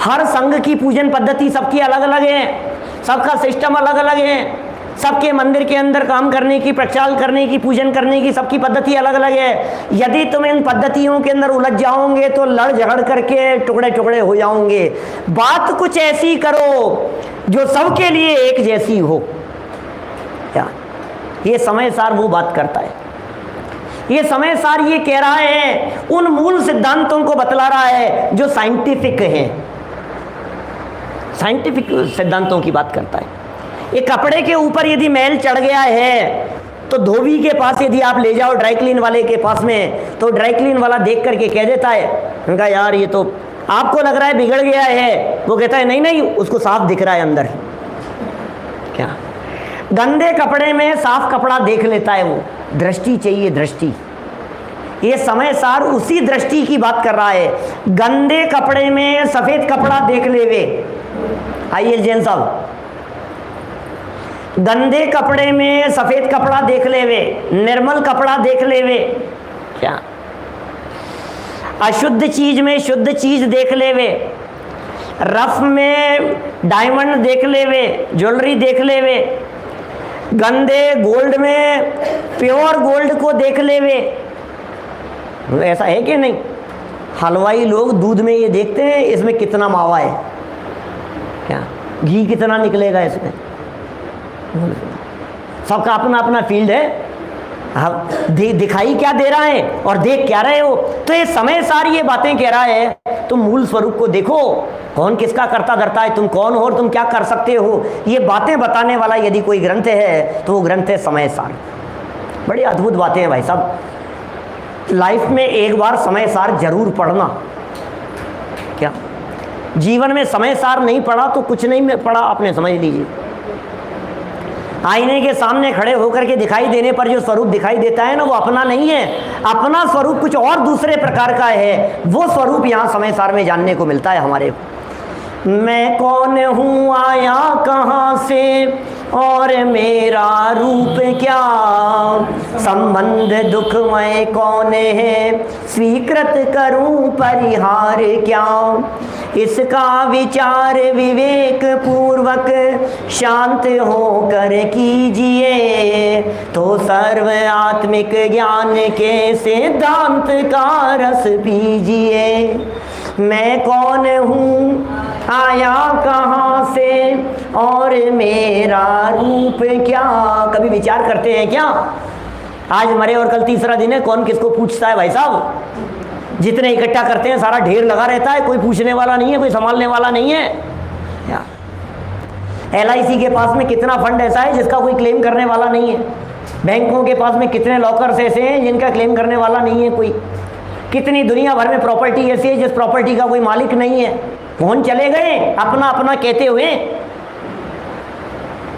[SPEAKER 1] हर संघ की पूजन पद्धति सबकी अलग अलग है, सबका सिस्टम अलग अलग है, सबके मंदिर के अंदर काम करने की, प्रक्षाल करने की, पूजन करने की सबकी पद्धति अलग अलग है। यदि तुम इन पद्धतियों के अंदर उलझ जाओगे तो लड़ झगड़ करके टुकड़े टुकड़े हो जाओगे। बात कुछ ऐसी करो जो सबके लिए एक जैसी हो। क्या ये समय सार वो बात करता है। ये समय सार ये कह रहा है, उन मूल सिद्धांतों को बतला रहा है जो साइंटिफिक हैं, साइंटिफिक सिद्धांतों की बात करता है। ये कपड़े के ऊपर यदि मैल चढ़ गया है तो धोबी के पास यदि आप ले जाओ ड्राई क्लीन वाले के पास में, तो ड्राई क्लीन वाला देख करके कह देता है, उनका यार ये तो आपको लग रहा है बिगड़ गया है, वो कहता है नहीं उसको साफ दिख रहा है अंदर। क्या गंदे कपड़े में साफ कपड़ा देख लेता है वो, दृष्टि चाहिए, दृष्टि। ये समय सार उसी दृष्टि की बात कर रहा है। गंदे कपड़े में सफेद कपड़ा देख ले वे, आइए जैन साहब, गंदे कपड़े में सफेद कपड़ा देख ले वे, निर्मल कपड़ा देख ले वे, क्या अशुद्ध चीज में शुद्ध चीज देख ले वे, रफ में डायमंड देख ले वे, ज्वेलरी देख ले वे, गंदे गोल्ड में प्योर गोल्ड को देख ले वे। ऐसा है कि नहीं? हलवाई लोग दूध में ये देखते हैं इसमें कितना मावा है, क्या घी कितना निकलेगा इसमें, सबका अपना अपना फील्ड है। अब दिखाई क्या दे रहा है और देख क्या रहे हो। तो ये समय सारी ये बातें कह रहा है, तुम मूल स्वरूप को देखो, कौन किसका करता धरता है, तुम कौन हो और तुम क्या कर सकते हो। ये बातें बताने वाला यदि कोई ग्रंथ है तो वो ग्रंथ है समय सार। बड़ी अद्भुत बातें हैं भाई साहब। लाइफ में एक बार समय सार जरूर पढ़ना। क्या जीवन में समय सार नहीं पढ़ा तो कुछ नहीं पढ़ा, आपने समझ लीजिए। आईने के सामने खड़े होकर के दिखाई देने पर जो स्वरूप दिखाई देता है ना, वो अपना नहीं है, अपना स्वरूप कुछ और दूसरे प्रकार का है। वो स्वरूप यहाँ समय सार में जानने को मिलता है हमारे। मैं कौन हूँ, आया कहाँ से और मेरा रूप क्या, संबंध दुखमय कौन है, स्वीकृत करूं परिहार क्या। इसका विचार विवेक पूर्वक शांत होकर कीजिए, तो सर्व आत्मिक ज्ञान के सिद्धांत का रस पीजिए। मैं कौन हूँ, आया कहाँ से, और मेरा रूप क्या? कभी विचार करते हैं क्या? आज मरे और कल तीसरा दिन है, कौन किसको पूछता है भाई साहब? जितने इकट्ठा करते हैं सारा ढेर लगा रहता है, कोई पूछने वाला नहीं है, कोई संभालने वाला नहीं है। LIC के पास में कितना फंड ऐसा है जिसका कोई क्लेम करने वाला नहीं है? बैंकों के पास में कितने लॉकर्स ऐसे हैं जिनका क्लेम करने वाला नहीं है कोई? कितनी दुनिया भर में प्रॉपर्टी ऐसी है जिस प्रॉपर्टी का कोई मालिक नहीं है। कौन चले गए अपना अपना कहते हुए,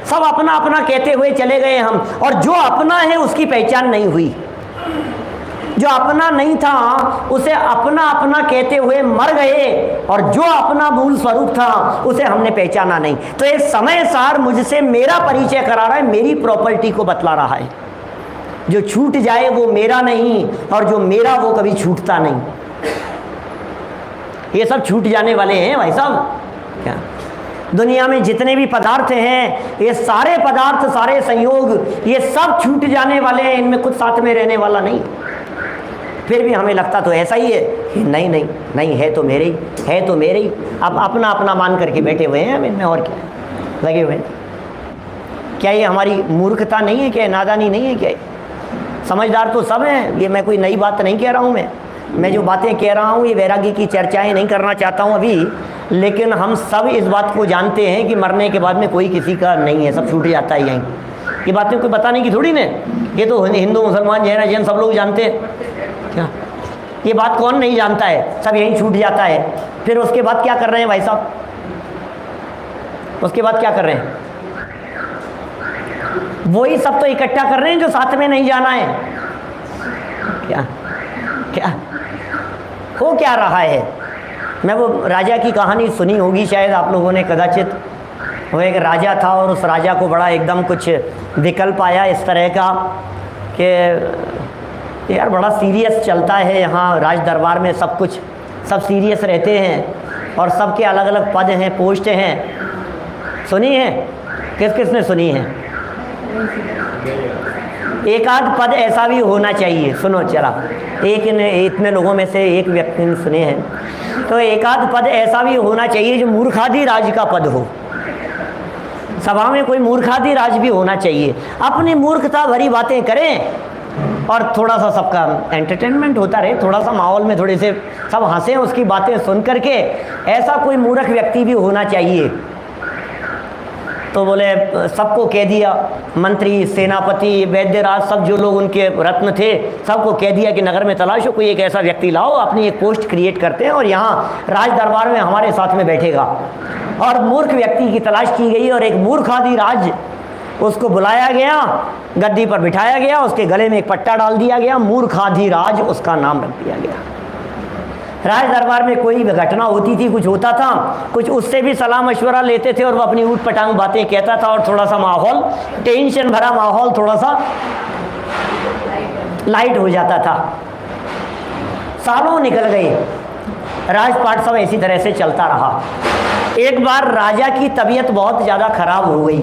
[SPEAKER 1] सब अपना अपना कहते हुए चले गए हम, और जो अपना है उसकी पहचान नहीं हुई। जो अपना नहीं था उसे अपना अपना कहते हुए मर गए, और जो अपना मूल स्वरूप था उसे हमने पहचाना नहीं। तो एक समय सार मुझसे मेरा परिचय करा रहा है, मेरी प्रॉपर्टी को बतला रहा है। जो छूट जाए वो मेरा नहीं, और जो मेरा वो कभी छूटता नहीं। ये सब छूट जाने वाले हैं भाई साहब। क्या दुनिया में जितने भी पदार्थ हैं, ये सारे पदार्थ, सारे संयोग, ये सब छूट जाने वाले हैं, इनमें कुछ साथ में रहने वाला नहीं। फिर भी हमें लगता तो ऐसा ही है कि नहीं नहीं नहीं, है तो मेरे ही, है तो मेरे ही। अब अपना अपना मान करके बैठे हुए हैं हम इनमें, और क्या लगे हुए हैं? क्या ये हमारी मूर्खता नहीं है? क्या नादानी नहीं है? क्या समझदार तो सब हैं। ये मैं कोई नई बात नहीं कह रहा हूँ। मैं जो बातें कह रहा हूँ ये वैराग्य की चर्चाएं नहीं करना चाहता हूँ अभी, लेकिन हम सब इस बात को जानते हैं कि मरने के बाद में कोई किसी का नहीं है, सब छूट जाता है यहीं। ये बातें कोई बताने की थोड़ी ना, ये तो हिंदू मुसलमान जैन सब लोग जानते हैं। क्या ये बात कौन नहीं जानता है? सब यहीं छूट जाता है। फिर उसके बाद क्या कर रहे हैं भाई साहब? उसके बाद क्या कर रहे हैं? वही सब तो इकट्ठा कर रहे हैं जो साथ में नहीं जाना है। क्या क्या हो क्या रहा है? मैं वो राजा की कहानी सुनी होगी शायद आप लोगों ने कदाचित। वो एक राजा था और उस राजा को बड़ा एकदम कुछ विकल्प आया इस तरह का कि यार बड़ा सीरियस चलता है यहाँ राज दरबार में, सब कुछ सब सीरियस रहते हैं और सबके अलग अलग पद हैं, पोस्ट हैं। सुनी है? किस किस ने सुनी है? एक आध पद ऐसा भी होना चाहिए। सुनो चला, एक ने, इतने लोगों में से एक व्यक्ति ने सुने हैं, तो एक आध पद ऐसा भी होना चाहिए जो मूर्खादि राज का पद हो। सभा में कोई मूर्खादि राज भी होना चाहिए। अपनी मूर्खता भरी बातें करें और थोड़ा सा सबका एंटरटेनमेंट होता रहे, थोड़ा सा माहौल में थोड़े से सब हंसें उसकी बातें सुन करके। ऐसा कोई मूर्ख व्यक्ति भी होना चाहिए। तो बोले सबको कह दिया, मंत्री, सेनापति, वैद्यराज, सब जो लोग उनके रत्न थे, सबको कह दिया कि नगर में तलाशो, कोई एक ऐसा व्यक्ति लाओ, अपनी एक पोस्ट क्रिएट करते हैं और यहाँ राज दरबार में हमारे साथ में बैठेगा। और मूर्ख व्यक्ति की तलाश की गई और एक मूर्खादि राज उसको बुलाया गया, गद्दी पर बिठाया गया, उसके गले में एक पट्टा डाल दिया गया, मूर्खादि राज उसका नाम रख दिया गया। राज दरबार में कोई घटना होती थी, कुछ होता था, कुछ उससे भी सलाह मशवरा लेते थे और वो अपनी ऊट पटांग बातें कहता था और थोड़ा सा माहौल, टेंशन भरा माहौल थोड़ा सा लाइट हो जाता था। सालों निकल गए, राजपाट सब इसी तरह से चलता रहा। एक बार राजा की तबीयत बहुत ज़्यादा खराब हो गई।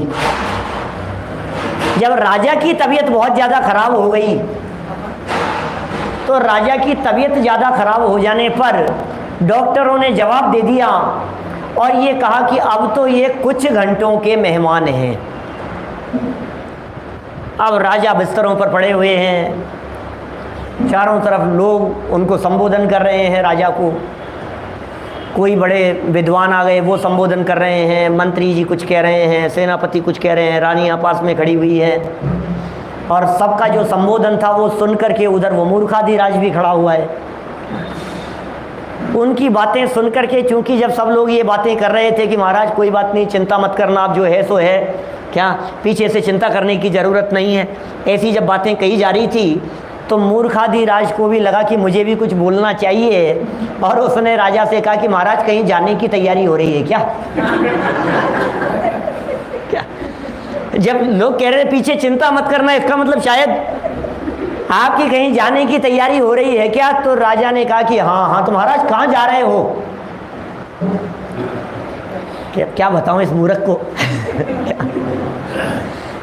[SPEAKER 1] जब राजा की तबीयत बहुत ज़्यादा खराब हो गई तो राजा की तबीयत ज़्यादा खराब हो जाने पर डॉक्टरों ने जवाब दे दिया और ये कहा कि अब तो ये कुछ घंटों के मेहमान हैं। अब राजा बिस्तरों पर पड़े हुए हैं, चारों तरफ लोग उनको संबोधन कर रहे हैं राजा को। कोई बड़े विद्वान आ गए, वो संबोधन कर रहे हैं, मंत्री जी कुछ कह रहे हैं, सेनापति कुछ कह रहे हैं, रानियाँ पास में खड़ी हुई है और सबका जो संबोधन था वो सुन करके उधर वो मूर्खाधिराज भी खड़ा हुआ है। उनकी बातें सुन करके, चूंकि जब सब लोग ये बातें कर रहे थे कि महाराज कोई बात नहीं, चिंता मत करना, आप जो है सो है, क्या पीछे से चिंता करने की ज़रूरत नहीं है, ऐसी जब बातें कही जा रही थी तो मूर्खाधिराज को भी लगा कि मुझे भी कुछ बोलना चाहिए और उसने राजा से कहा कि महाराज कहीं जाने की तैयारी हो रही है क्या? क्या जब लोग कह रहे पीछे चिंता मत करना, इसका मतलब शायद आपकी कहीं जाने की तैयारी हो रही है क्या? तो राजा ने कहा कि हाँ हाँ। तो महाराज कहाँ जा रहे हो? क्या बताऊं इस मूर्ख को।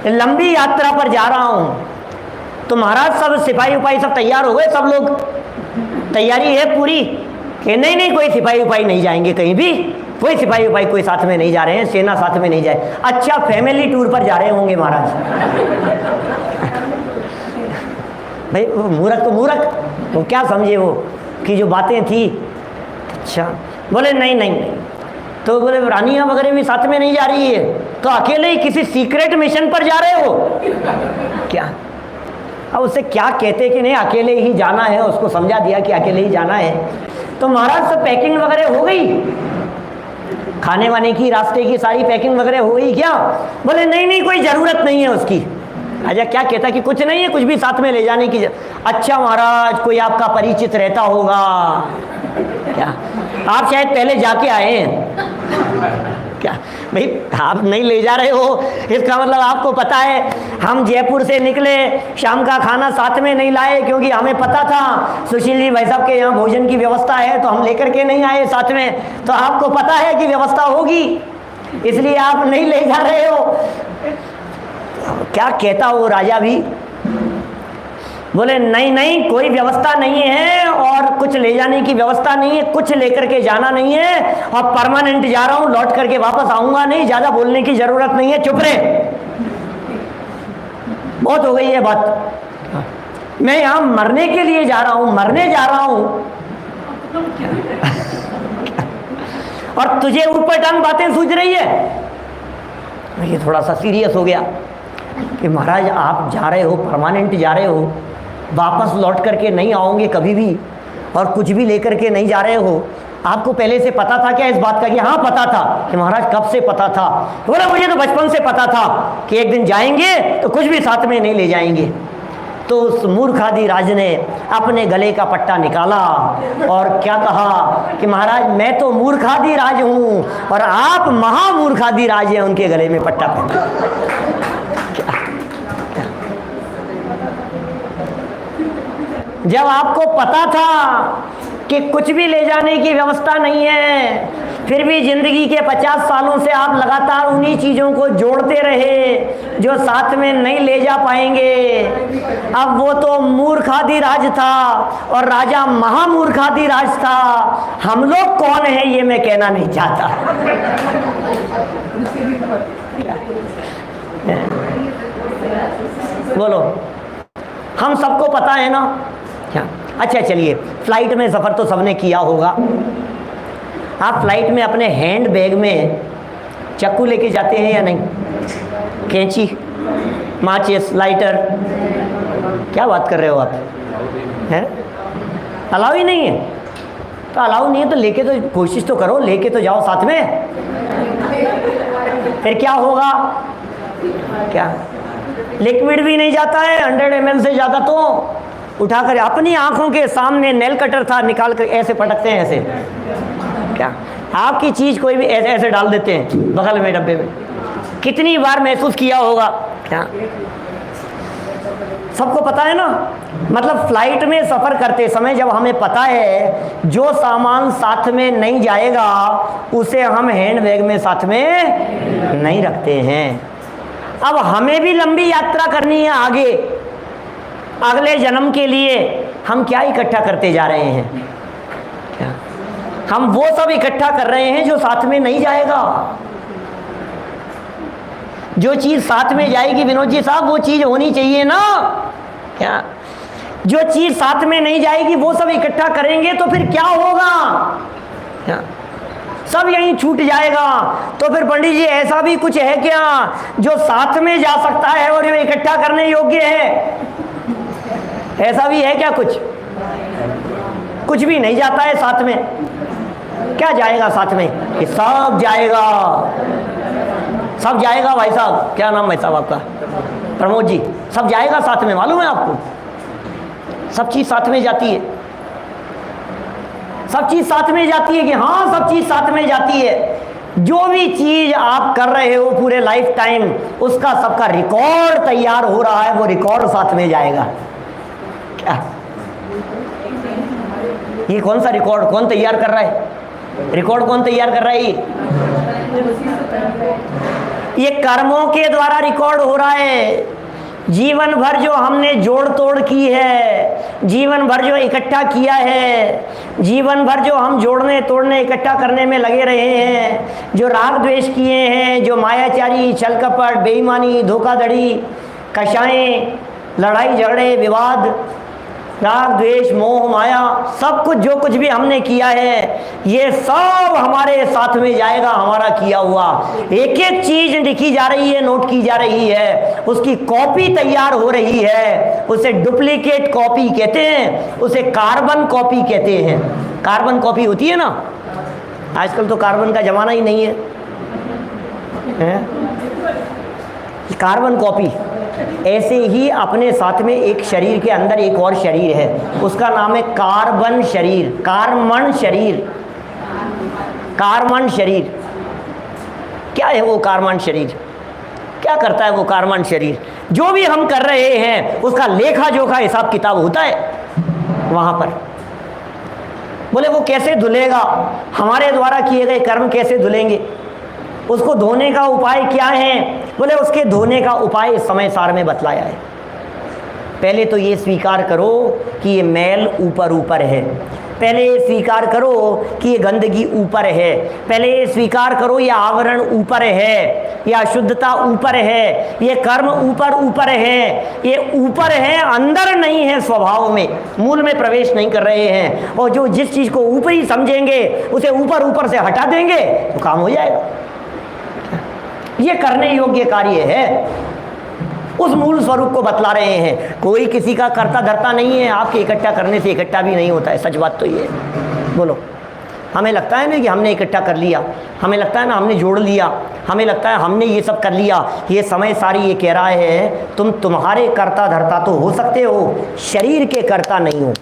[SPEAKER 1] लंबी यात्रा पर जा रहा हूं तो महाराज सब सिपाही उपाही सब तैयार हो गए, सब लोग तैयारी है पूरी कि नहीं नहीं कोई सिपाही उपाही नहीं जाएंगे कहीं भी, कोई सिपाही उपाही कोई साथ में नहीं जा रहे हैं, सेना साथ में नहीं जाए। अच्छा फैमिली टूर पर जा रहे होंगे महाराज। भाई वो मूर्ख तो मूर्ख, वो क्या समझे वो कि जो बातें थी। अच्छा बोले नहीं नहीं नहीं, तो बोले रानियां वगैरह भी साथ में नहीं जा रही है, तो अकेले ही किसी सीक्रेट मिशन पर जा रहे हो क्या? अब उससे क्या कहते कि नहीं अकेले ही जाना है, उसको समझा दिया कि अकेले ही जाना है। तो महाराज सब पैकिंग वगैरह हो गई, खाने वाने की रास्ते की सारी पैकिंग वगैरह हो गई क्या? बोले नहीं नहीं कोई ज़रूरत नहीं है उसकी। अच्छा क्या कहता कि कुछ नहीं है, कुछ भी साथ में ले जाने की। अच्छा महाराज कोई आपका परिचित रहता होगा क्या? आप शायद पहले जाके आए हैं क्या? भाई आप नहीं ले जा रहे हो इसका मतलब आपको पता है हम जयपुर से निकले, शाम का खाना साथ में नहीं लाए क्योंकि हमें पता था सुशील जी भाई साहब के यहाँ भोजन की व्यवस्था है, तो हम लेकर के नहीं आए साथ में। तो आपको पता है कि व्यवस्था होगी इसलिए आप नहीं ले जा रहे हो। क्या कहता वो राजा भी? बोले नहीं नहीं कोई व्यवस्था नहीं है और कुछ ले जाने की व्यवस्था नहीं है, कुछ लेकर के जाना नहीं है और परमानेंट जा रहा हूं, लौट करके वापस आऊंगा नहीं, ज्यादा बोलने की जरूरत नहीं है, चुप रहे, बहुत हो गई है बात। मैं यहां मरने के लिए जा रहा हूं, मरने जा रहा हूं और तुझे ऊटपटांग बातें सूझ रही है। ये थोड़ा सा सीरियस हो गया कि महाराज आप जा रहे हो, परमानेंट जा रहे हो, वापस लौट करके नहीं आओगे कभी भी और कुछ भी लेकर के नहीं जा रहे हो, आपको पहले से पता था क्या इस बात का? कि हाँ पता था। कि महाराज कब से पता था? बोला मुझे तो बचपन से पता था कि एक दिन जाएंगे तो कुछ भी साथ में नहीं ले जाएंगे। तो उस मूर्खादि राज ने अपने गले का पट्टा निकाला और क्या कहा कि महाराज मैं तो मूर्खादि राज हूँ और आप महामूर्खादि राज हैं। उनके गले में पट्टा पहना। जब आपको पता था कि कुछ भी ले जाने की व्यवस्था नहीं है, फिर भी जिंदगी के 50 सालों से आप लगातार उन्हीं चीज़ों को जोड़ते रहे जो साथ में नहीं ले जा पाएंगे। अब वो तो मूर्खादि राज था और राजा महामूर्खादि राज था। हम लोग कौन है ये मैं कहना नहीं चाहता। बोलो हम सबको पता है ना क्या? अच्छा चलिए, फ्लाइट में सफ़र तो सबने किया होगा। आप फ्लाइट में अपने हैंड बैग में चाकू लेके जाते हैं या नहीं? कैंची, माचिस, लाइटर, क्या बात कर रहे हो आप? हैं? अलाउ ही नहीं है? तो अलाउ नहीं है तो लेके तो कोशिश तो करो, लेके तो जाओ साथ में। फिर क्या होगा? क्या लिक्विड भी नहीं जाता है 100 ml से ज़्यादा, तो उठाकर अपनी आंखों के सामने नेल कटर था निकाल कर ऐसे पटकते हैं, ऐसे क्या आपकी चीज़ कोई भी ऐसे ऐसे डाल देते हैं बगल में डब्बे में। कितनी बार महसूस किया होगा क्या? सबको पता है ना। मतलब फ्लाइट में सफ़र करते समय जब हमें पता है जो सामान साथ में नहीं जाएगा उसे हम हैंड बैग में साथ में नहीं रखते हैं। अब हमें भी लंबी यात्रा करनी है आगे, अगले जन्म के लिए हम क्या इकट्ठा करते जा रहे हैं? क्या हम वो सब इकट्ठा कर रहे हैं जो साथ में नहीं जाएगा। जो चीज़ साथ में जाएगी विनोद जी साहब वो चीज़ होनी चाहिए ना। क्या जो चीज़ साथ में नहीं जाएगी वो सब इकट्ठा करेंगे तो फिर क्या होगा? क्या सब यहीं छूट जाएगा। तो फिर पंडित जी ऐसा भी कुछ है क्या जो साथ में जा सकता है और ये इकट्ठा करने योग्य है? ऐसा भी है क्या? कुछ भी नहीं जाता है साथ में। क्या जाएगा साथ में? ये सब जाएगा, सब जाएगा भाई साहब। क्या नाम भाई साहब आपका? प्रमोद जी। सब जाएगा साथ में, मालूम है आपको? सब चीज़ साथ में जाती है, सब चीज़ साथ में जाती है कि हाँ सब चीज़ साथ में जाती है। जो भी चीज़ आप कर रहे हो पूरे लाइफ टाइम उसका सबका रिकॉर्ड तैयार हो रहा है, वो रिकॉर्ड साथ में जाएगा। क्या ये कौन सा रिकॉर्ड कौन तैयार कर रहा है? रिकॉर्ड कौन तैयार कर रहा है? ये कर्मों के द्वारा रिकॉर्ड हो रहा है। जीवन भर जो हमने जोड़ तोड़ की है, जीवन भर जो इकट्ठा किया है, जीवन भर जो हम जोड़ने तोड़ने इकट्ठा करने में लगे रहे हैं, जो राग द्वेष किए हैं, जो मायाचारी, छल कपट, बेईमानी, धोखाधड़ी, कषाएं, लड़ाई झगड़े, विवाद, राग द्वेष, मोह माया, सब कुछ जो कुछ भी हमने किया है, ये सब हमारे साथ में जाएगा। हमारा किया हुआ एक एक चीज लिखी जा रही है, नोट की जा रही है, उसकी कॉपी तैयार हो रही है। उसे डुप्लीकेट कॉपी कहते हैं, उसे कार्बन कॉपी कहते हैं। कार्बन कॉपी होती है ना, आजकल तो कार्बन का जमाना ही नहीं है? Carbon copy. ऐसे ही अपने साथ में एक शरीर के अंदर एक और शरीर है, उसका नाम है कार्बन शरीर, कार्बन शरीर, कार्बन शरीर। क्या है वो कार्बन शरीर? क्या करता है वो कार्बन शरीर? जो भी हम कर रहे हैं उसका लेखा जोखा हिसाब किताब होता है वहां पर। बोले वो कैसे धुलेगा? हमारे द्वारा किए गए कर्म कैसे धुलेंगे? उसको धोने का उपाय क्या है? बोले उसके धोने का उपाय इस समय सार में बतलाया है। पहले तो ये स्वीकार करो कि ये मैल ऊपर ऊपर है, पहले ये स्वीकार करो कि ये गंदगी ऊपर है, पहले ये स्वीकार करो ये आवरण ऊपर है, ये अशुद्धता ऊपर है, ये कर्म ऊपर ऊपर है, ये ऊपर है, अंदर नहीं है, स्वभाव में मूल में प्रवेश नहीं कर रहे हैं। और जो जिस चीज़ को ऊपरी समझेंगे उसे ऊपर ऊपर से हटा देंगे तो काम हो जाएगा। ये करने योग्य कार्य है, उस मूल स्वरूप को बतला रहे हैं। कोई किसी का करता धरता नहीं है, आपके इकट्ठा करने से इकट्ठा भी नहीं होता है। सच बात तो ये है। बोलो, हमें लगता है ना कि हमने इकट्ठा कर लिया, हमें लगता है ना हमने जोड़ लिया, हमें लगता है हमने ये सब कर लिया। ये समय सारी ये कह रहा है तुम्हारे करता धरता तो हो सकते हो, शरीर के करता नहीं हो।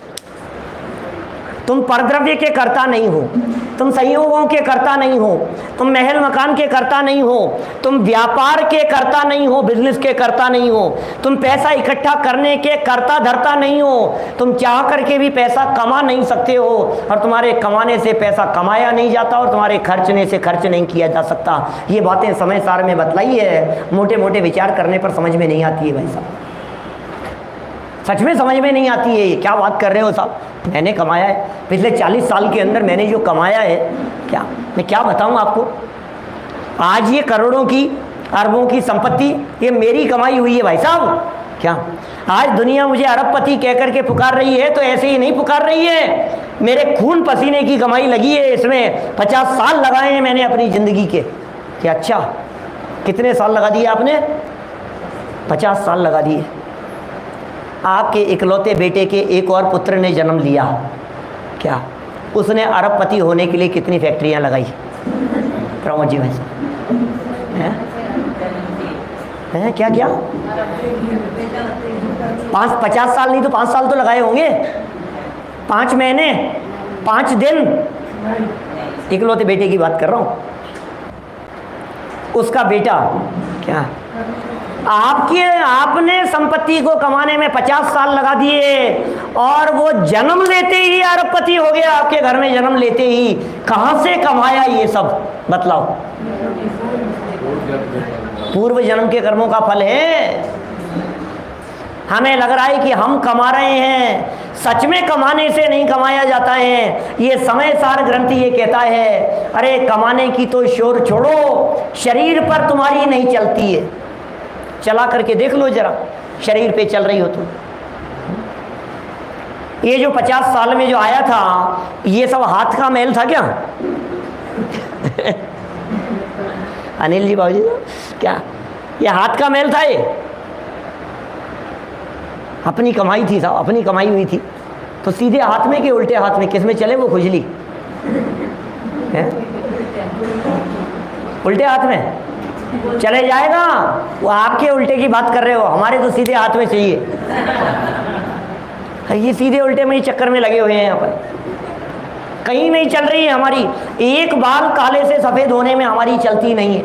[SPEAKER 1] तुम परद्रव्य के कर्ता नहीं हो, तुम संयोगों के कर्ता नहीं हो, तुम महल मकान के कर्ता नहीं हो, तुम व्यापार के कर्ता नहीं हो, बिजनेस के कर्ता नहीं हो, तुम पैसा इकट्ठा करने के कर्ता धरता नहीं हो, तुम चाह करके भी पैसा कमा नहीं सकते हो, और तुम्हारे कमाने से पैसा कमाया नहीं जाता और तुम्हारे खर्चने से खर्च नहीं किया जा सकता। ये बातें समय सार में बतलाई है, मोटे मोटे विचार करने पर समझ में नहीं आती है भाई साहब, सच में समझ में नहीं आती है। क्या बात कर रहे हो साहब? मैंने कमाया है पिछले 40 साल के अंदर, मैंने जो कमाया है, क्या मैं क्या बताऊं आपको। आज ये करोड़ों की अरबों की संपत्ति ये मेरी कमाई हुई है भाई साहब। क्या आज दुनिया मुझे अरबपति कह करके पुकार रही है तो ऐसे ही नहीं पुकार रही है, मेरे खून पसीने की कमाई लगी है इसमें। 50 साल लगाए हैं मैंने अपनी ज़िंदगी के। क्या अच्छा, कितने साल लगा दिए आपने? 50 साल लगा दिए। आपके इकलौते बेटे के एक और पुत्र ने जन्म लिया, क्या उसने अरबपति होने के लिए कितनी फैक्ट्रियां लगाई? प्रमोद जी भाई हैं क्या क्या 50 साल नहीं तो 5 साल तो लगाए होंगे, 5 महीने 5 दिन। इकलौते बेटे की बात कर रहा हूँ। उसका बेटा क्या आपने संपत्ति को कमाने में 50 साल लगा दिए और वो जन्म लेते ही अरबपति हो गया। आपके घर में जन्म लेते ही कहां से कमाया ये सब बतलाओ? पूर्व जन्म के कर्मों का फल है। हमें लग रहा है कि हम कमा रहे हैं, सच में कमाने से नहीं कमाया जाता है। ये समय सार ग्रंथ ये कहता है, अरे कमाने की तो शोर छोड़ो, शरीर पर तुम्हारी नहीं चलती है। चला करके देख लो जरा, शरीर पे चल रही हो तुम। ये जो 50 साल में जो आया था, ये सब हाथ का मैल था क्या? अनिल जी बाबूजी, क्या ये हाथ का मैल था? ये अपनी कमाई थी साहब, अपनी कमाई हुई थी। तो सीधे हाथ में कि उल्टे हाथ में, किस में चले वो खुजली है? उल्टे हाथ में चले जाएगा। वो आपके उल्टे की बात कर रहे हो, हमारे तो सीधे हाथ में चाहिए। ये सीधे उल्टे में ही चक्कर में लगे हुए हैं यहाँ पर, कहीं नहीं चल रही है हमारी। एक बाल काले से सफ़ेद होने में हमारी चलती नहीं है,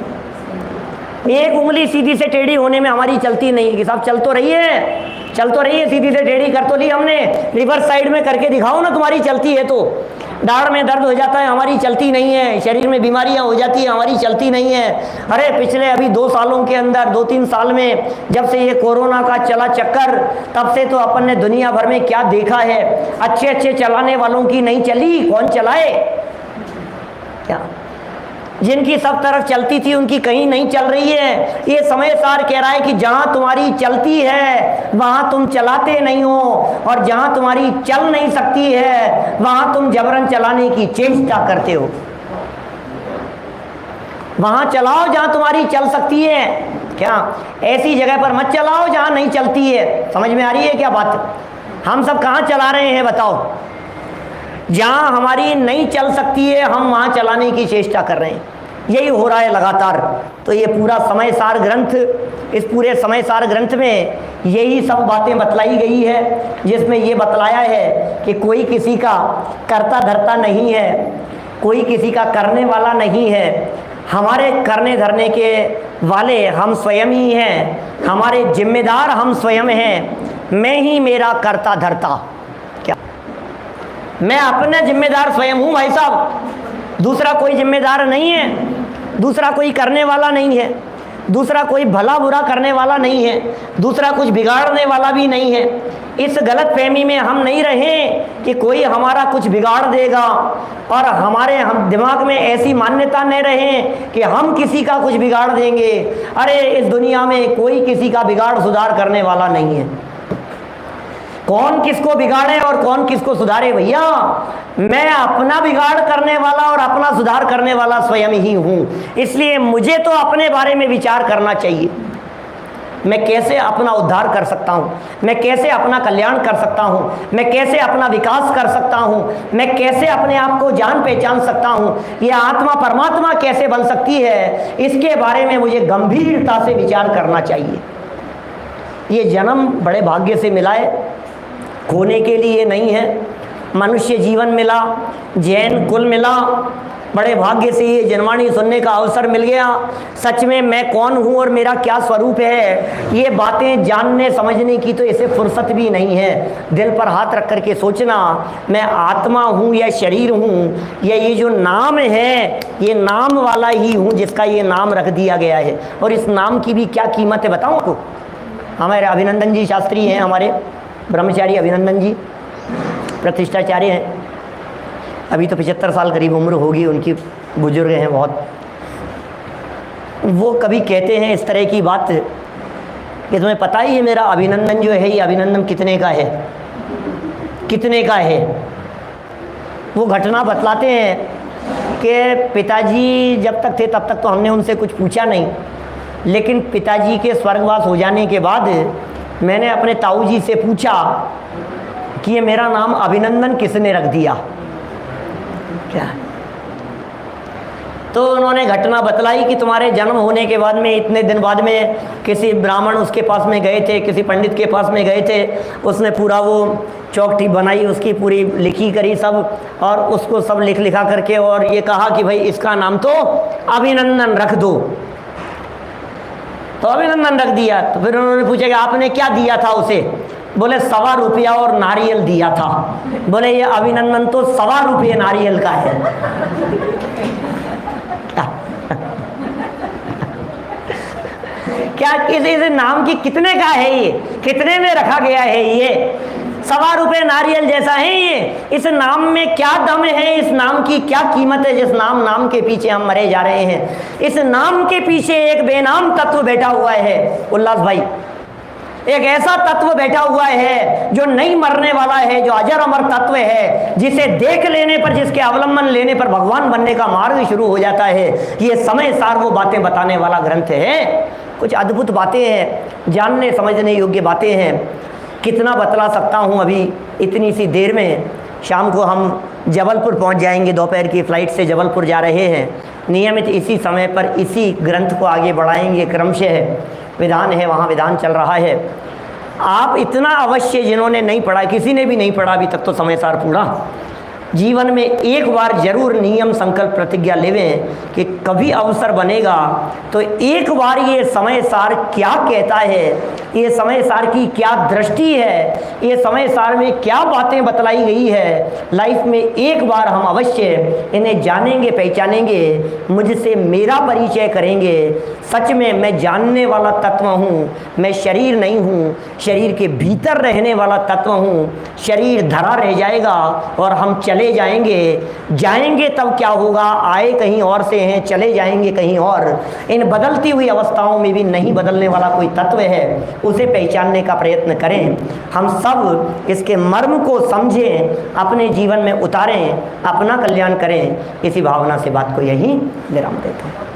[SPEAKER 1] एक उंगली सीधी से टेढ़ी होने में हमारी चलती नहीं है। कि साहब चल तो रही है, चल तो रही है, सीधी से टेढ़ी कर तो ली हमने, रिवर्स साइड में करके दिखाओ ना तुम्हारी चलती है तो। दाढ़ में दर्द हो जाता है, हमारी चलती नहीं है। शरीर में बीमारियां हो जाती है, हमारी चलती नहीं है। अरे पिछले अभी 2 सालों के अंदर, 2-3 साल में, जब से ये कोरोना का चला चक्कर, तब से तो अपन ने दुनिया भर में क्या देखा है। अच्छे अच्छे चलाने वालों की नहीं चली, कौन चलाए? क्या जिनकी सब तरफ चलती थी उनकी कहीं नहीं चल रही है। ये समय सार कह रहा है कि जहां तुम्हारी चलती है वहां तुम चलाते नहीं हो, और जहां तुम्हारी चल नहीं सकती है वहां तुम जबरन चलाने की चेष्टा करते हो। वहां चलाओ जहां तुम्हारी चल सकती है, क्या ऐसी जगह पर मत चलाओ जहां नहीं चलती है। समझ में आ रही है क्या बात? हम सब कहां चला रहे हैं बताओ? जहां हमारी नहीं चल सकती है हम वहां चलाने की चेष्टा कर रहे हैं। यही हो रहा है लगातार। तो ये पूरा समय सार ग्रंथ, इस पूरे समय सार ग्रंथ में यही सब बातें बतलाई गई है, जिसमें ये बतलाया है कि कोई किसी का करता धरता नहीं है, कोई किसी का करने वाला नहीं है। हमारे करने धरने के वाले हम स्वयं ही हैं, हमारे जिम्मेदार हम स्वयं हैं। मैं ही मेरा करता धरता, क्या मैं अपना जिम्मेदार स्वयं हूँ भाई साहब। दूसरा कोई जिम्मेदार नहीं है, दूसरा कोई करने वाला नहीं है, दूसरा कोई भला बुरा करने वाला नहीं है, दूसरा कुछ बिगाड़ने वाला भी नहीं है। इस गलत फहमी में हम नहीं रहें कि कोई हमारा कुछ बिगाड़ देगा, और हम दिमाग में ऐसी मान्यता न रहे कि हम किसी का कुछ बिगाड़ देंगे। अरे इस दुनिया में कोई किसी का बिगाड़ सुधार करने वाला नहीं है। कौन किसको बिगाड़े और कौन किसको सुधारे भैया? मैं अपना बिगाड़ करने वाला और अपना सुधार करने वाला स्वयं ही हूँ। इसलिए मुझे तो अपने बारे में विचार करना चाहिए। मैं कैसे अपना उद्धार कर सकता हूँ, मैं कैसे अपना कल्याण कर सकता हूँ, मैं कैसे अपना विकास कर सकता हूँ, मैं कैसे अपने आप को जान पहचान सकता हूँ, ये आत्मा परमात्मा कैसे बन सकती है, इसके बारे में मुझे गंभीरता से विचार करना चाहिए। ये जन्म बड़े भाग्य से मिला है, खोने के लिए नहीं है। मनुष्य जीवन मिला, जैन कुल मिला, बड़े भाग्य से ये जनवाणी सुनने का अवसर मिल गया। सच में मैं कौन हूँ और मेरा क्या स्वरूप है, ये बातें जानने समझने की तो इसे फुर्सत भी नहीं है। दिल पर हाथ रख करके सोचना, मैं आत्मा हूँ या शरीर हूँ, या ये जो नाम है ये नाम वाला ही हूँ जिसका ये नाम रख दिया गया है। और इस नाम की भी क्या कीमत है बताऊँ आपको? हमारे अभिनंदन जी शास्त्री हैं, हमारे ब्रह्मचारी अभिनंदन जी प्रतिष्ठाचार्य हैं। अभी तो 75 साल करीब उम्र होगी उनकी, बुजुर्ग हैं बहुत। वो कभी कहते हैं इस तरह की बात कि तुम्हें पता ही है मेरा अभिनंदन जो है ये अभिनंदन कितने का है, कितने का है। वो घटना बतलाते हैं कि पिताजी जब तक थे तब तक तो हमने उनसे कुछ पूछा नहीं, लेकिन पिताजी के स्वर्गवास हो जाने के बाद मैंने अपने ताऊ जी से पूछा कि ये मेरा नाम अभिनंदन किसने रख दिया क्या? तो उन्होंने घटना बतलाई कि तुम्हारे जन्म होने के बाद में इतने दिन बाद में किसी ब्राह्मण उसके पास में गए थे, किसी पंडित के पास में गए थे, उसने पूरा वो चौकठी बनाई, उसकी पूरी लिखी करी सब, और उसको सब लिखा करके और ये कहा कि भाई इसका नाम तो अभिनंदन रख दो। तो अभिनंदन रख दिया। तो फिर उन्होंने पूछा कि आपने क्या दिया था उसे? बोले 1.25 रुपया और नारियल दिया था। बोले ये अभिनंदन तो 1.25 रुपये नारियल का है। क्या इस नाम की कितने का है ये, कितने में रखा गया है ये? 1.25 रुपये नारियल जैसा है ये। इस नाम में क्या दम है, इस नाम की क्या कीमत है जिस नाम के पीछे हम मरे जा रहे हैं। इस नाम के पीछे एक बेनाम तत्व बैठा हुआ है उल्लास भाई, एक ऐसा तत्व बैठा हुआ है जो नहीं मरने वाला है, जो अजर अमर तत्व है, जिसे देख लेने पर, जिसके अवलंबन लेने पर भगवान बनने का मार्ग शुरू हो जाता है। ये समय सार वो बातें बताने वाला ग्रंथ है। कुछ अद्भुत बातें हैं, जानने समझने योग्य बातें हैं। कितना बतला सकता हूँ अभी इतनी सी देर में। शाम को हम जबलपुर पहुँच जाएंगे, दोपहर की फ़्लाइट से जबलपुर जा रहे हैं। नियमित इसी समय पर इसी ग्रंथ को आगे बढ़ाएंगे। क्रमशः विधान है, वहाँ विधान चल रहा है। आप इतना अवश्य, जिन्होंने नहीं पढ़ा, किसी ने भी नहीं पढ़ा अभी तक तो समय सार पूरा, जीवन में एक बार जरूर नियम संकल्प प्रतिज्ञा लेवें कि कभी अवसर बनेगा तो एक बार ये समय सार क्या कहता है, ये समय सार की क्या दृष्टि है, ये समय सार में क्या बातें बतलाई गई है, लाइफ में एक बार हम अवश्य इन्हें जानेंगे, पहचानेंगे, मुझसे मेरा परिचय करेंगे। सच में मैं जानने वाला तत्व हूँ, मैं शरीर नहीं हूँ, शरीर के भीतर रहने वाला तत्व हूँ। शरीर धरा रह जाएगा और हम चले जाएंगे तब क्या होगा, आए कहीं और से हैं, चले जाएंगे कहीं और। इन बदलती हुई अवस्थाओं में भी नहीं बदलने वाला कोई तत्व है, उसे पहचानने का प्रयत्न करें। हम सब इसके मर्म को समझें, अपने जीवन में उतारें, अपना कल्याण करें। इसी भावना से बात को यहीं विराम देता हूँ।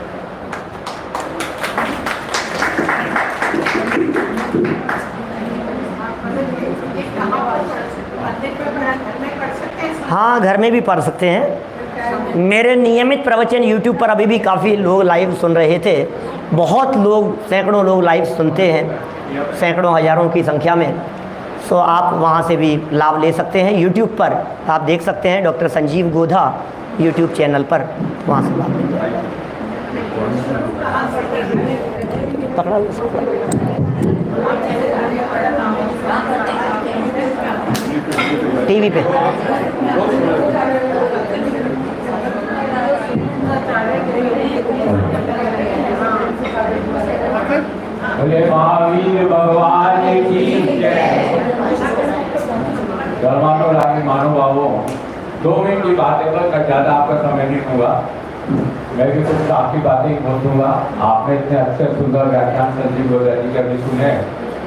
[SPEAKER 1] हाँ, घर में भी पढ़ सकते हैं। मेरे नियमित प्रवचन YouTube पर अभी भी काफ़ी लोग लाइव सुन रहे थे। बहुत लोग, सैकड़ों लोग लाइव सुनते हैं, सैकड़ों हज़ारों की संख्या में। सो आप वहाँ से भी लाभ ले सकते हैं। YouTube पर आप देख सकते हैं, doctor Sanjeev Godha YouTube channel पर, वहाँ से लाभ मिल जाएगा। पकड़ा टीवी पे।
[SPEAKER 2] बोले महावीर भगवान की जय। धर्मानो लागे मानो बाबू, 2 मिनट की बात है, बस ज़्यादा आपका समय नहीं होगा। मैं भी कुछ काफ़ी बातें बोल दूँगा। आपने इतने अच्छे सुंदर व्याख्यान संजीव गोधा जी का भी सुने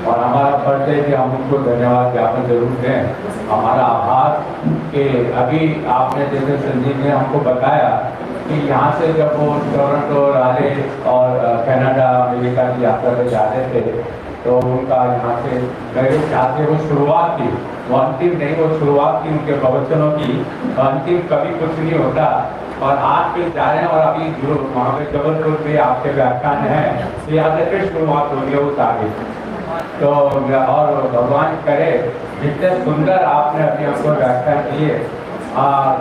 [SPEAKER 2] और हमारा फर्ज है कि हम उनको धन्यवाद ज्ञापन जरूर दें। हमारा आभार कि अभी आपने जैसे संजीव ने हमको बताया कि यहाँ से जब वो टोरंटो, राले और कनाडा, अमेरिका की यात्रा पे जा रहे थे तो उनका यहाँ से मेरे ख्याल से वो शुरुआत थी, वो अंतिम नहीं, वो शुरुआत थी उनके प्रवचनों की। अंतिम कभी कुछ नहीं होता। और आज फिर जा रहे हैं और अभी जो वहाँ पे जबलपुर पे आपके व्याख्यान है, यहाँ से फिर शुरुआत हो रही है उस आगे। तो और भगवान करे जितने सुंदर आपने अभी हमको व्याख्यान दिए,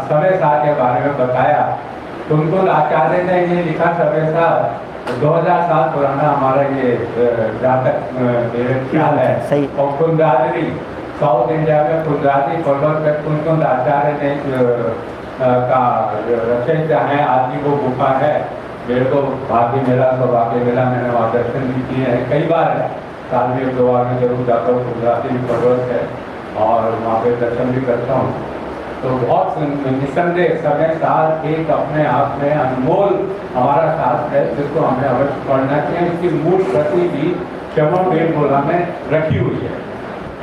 [SPEAKER 2] समय सार के बारे में बताया। तुमको आचार्य ने ये लिखा, समय सार 2000 साल पुराना हमारा ये जहाँ तक ख्याल है। और कुंदाद्री, साउथ इंडिया में कुंदाद्री पर्वत पर कुंद आचार्य ने का रचयिता है, आदि वो गुफा है। मेरे को भाग्य मिला, सौभाग्य मिला, मैंने वहाँ दर्शन भी किए हैं कई बार। साल में 2 बार में जरूर जाता हूँ। कुंदाद्री पर्वत है और वहाँ पे दर्शन भी करता हूँ। तो बहुत निसंदेह समय साल एक अपने आप में अनमोल हमारा शास्त्र है, जिसको हमें अवश्य पढ़ना चाहिए। इसकी मूल प्रति भी चमन वेद गोला में रखी हुई है।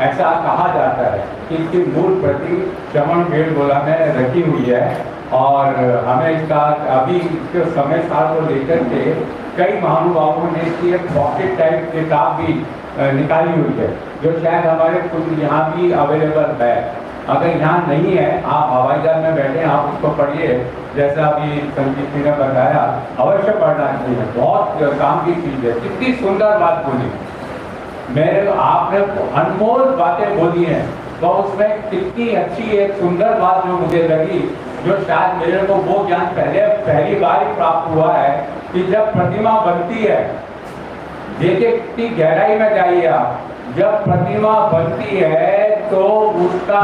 [SPEAKER 2] ऐसा कहा जाता है कि इसकी मूल प्रति चमन वेद गोला में रखी हुई है। और हमें इसका अभी इसके समय साल को लेकर के कई महानुभावों ने इसकी एक पॉकेट टाइप किताब भी निकाली हुई है, जो शायद हमारे खुद यहाँ भी अवेलेबल है। अगर यहाँ नहीं है, आप हवाई जहाज में बैठे, आप उसको पढ़िए। जैसा अभी संजीव जी ने बताया, अवश्य पढ़ना चाहिए, बहुत काम की चीज़ है। कितनी सुंदर बात बोली, मेरे आपने अनमोल बातें बोली हैं। तो उसमें कितनी अच्छी एक सुंदर बात जो मुझे लगी, जो शायद मेरे को वो ज्ञान पहली बार ही प्राप्त हुआ है कि जब प्रतिमा बनती है, देखिए कितनी गहराई में जाइए आप, जब प्रतिमा बनती है तो उसका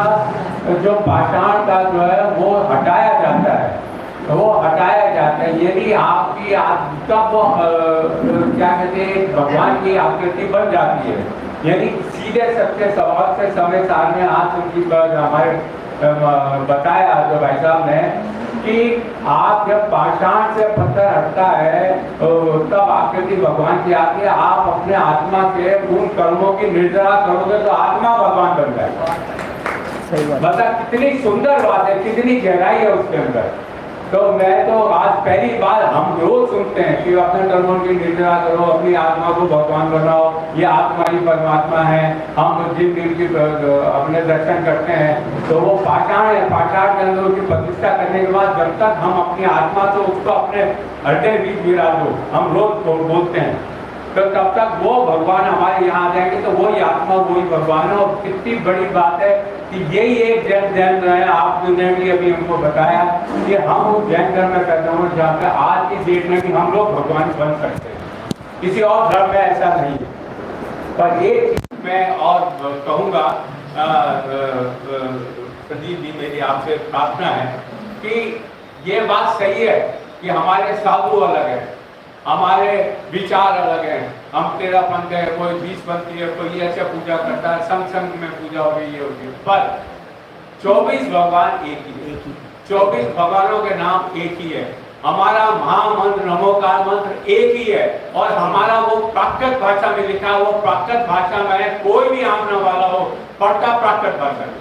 [SPEAKER 2] जो पाषाण का जो है वो हटाया जाता है, तो वो हटाया जाता है। यदि आपकी तब क्या कहते हैं, भगवान की आकृति बन जाती है। यदि सीधे सच्चे सवाल से समय सार में आज उनकी हमारे बताया जो भाई साहब ने कि आप जब पाषाण से पत्थर हटता है तो तब आकृति भगवान की आती है। आप अपने आत्मा से उन कर्मों की निर्जरा करोगे तो आत्मा भगवान बन जाएगा। मतलब कितनी सुंदर बात है, कितनी गहराई है उसके अंदर। तो मैं तो आज पहली बार, हम रोज सुनते हैं कि अपने कर्मों की निर्जरा करो, अपनी आत्मा को भगवान बनाओ, ये आत्मा ही परमात्मा है। हम जिन दिन की अपने दर्शन करते हैं तो वो पाषाण है, पाषाण के अंदर उसकी प्रतिष्ठा करने के बाद जब तक हम अपनी आत्मा से उसको अपने हृदय बीच गिरा दो, हम रोज बोलते हैं। तो तब तक वो भगवान हमारे यहाँ आ जाएंगे, तो वही आत्मा वही भगवान है। और कितनी बड़ी बात है कि यही एक जैन धर्म है, आपने भी अभी हमको बताया कि हम उस जैन धर्म में पैदा हुए जहाँ पे आज की डेट में भी हम लोग भगवान बन सकते हैं, किसी और धर्म में ऐसा नहीं है। पर एक चीज मैं और कहूँगा, प्रदीप जी, मेरी आपसे प्रार्थना है कि ये बात सही है कि हमारे साधु अलग है, हमारे विचार अलग हैं, हम 13 पंथ है, कोई 20 पंथी है, कोई ऐसे पूजा करता है, संग संग में पूजा हो रही है होती है, पर 24 भगवान एक ही है, 24 भगवानों के नाम एक ही है, हमारा महामंत्र नमोकार मंत्र एक ही है, और हमारा वो प्राकृत भाषा में लिखा है, वो प्राकृत भाषा में कोई भी आने वाला हो पढ़ता प्राकृत भाषा में।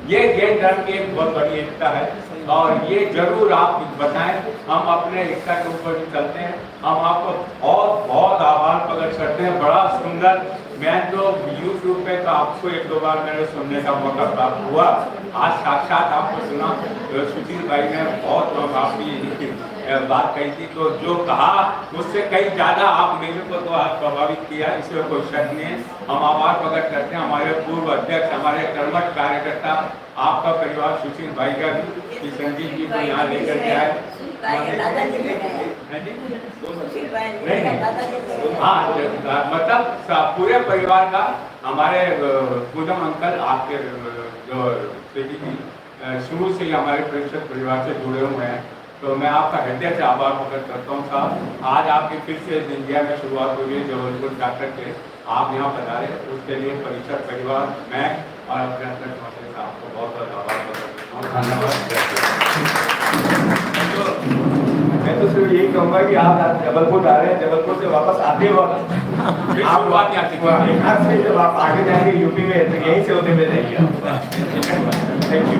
[SPEAKER 2] ये जैन धर्म की एक बहुत बड़ी एकता है, और ये जरूर आप बताएं, हम अपने एकता के ऊपर भी चलते हैं। हम आपको बहुत बहुत आभार प्रकट करते हैं, बड़ा सुंदर। मैं तो यूट्यूब पे तो आपको 1-2 बार मेरे सुनने का मौका प्राप्त हुआ, आज साक्षात आपको सुना। सुशील भाई ने बहुत आपकी बात कही थी, तो जो कहा उससे कहीं ज्यादा आप मेरे को तो आज प्रभावित किया, इसमें कोई शक नहीं है। हम आभार प्रकट करते हैं हमारे पूर्व अध्यक्ष, हमारे कर्मठ कार्यकर्ता, आपका परिवार सुशील भाई का भी, कि संजीव जी को यहाँ लेकर के आए। हाँ, मतलब पूरे परिवार का, हमारे पूनम अंकल आपके जो शुरू से ही हमारे परिषद परिवार से जुड़े हुए हैं, तो मैं आपका हृदय से आभार प्रकट करता हूँ साहब। आज आपकी फिर से इंडिया में शुरुआत हुई है जबलपुर जाकर के, आप यहाँ पधारे, उसके लिए परिषद परिवार, मैं और अपने अध्यक्ष साहब को बहुत बहुत आभार प्रकट करता हूँ। धन्यवाद।
[SPEAKER 3] मैं तो सिर्फ यही कहूँगा कि आप जबलपुर जा रहे हैं, जबलपुर से वापस आते वक्त
[SPEAKER 2] आप बात नहीं आती,
[SPEAKER 3] बिहार से जब आप आगे जाएंगे यूपी में, तो यहीं से होते हुए जाइए। Thank you.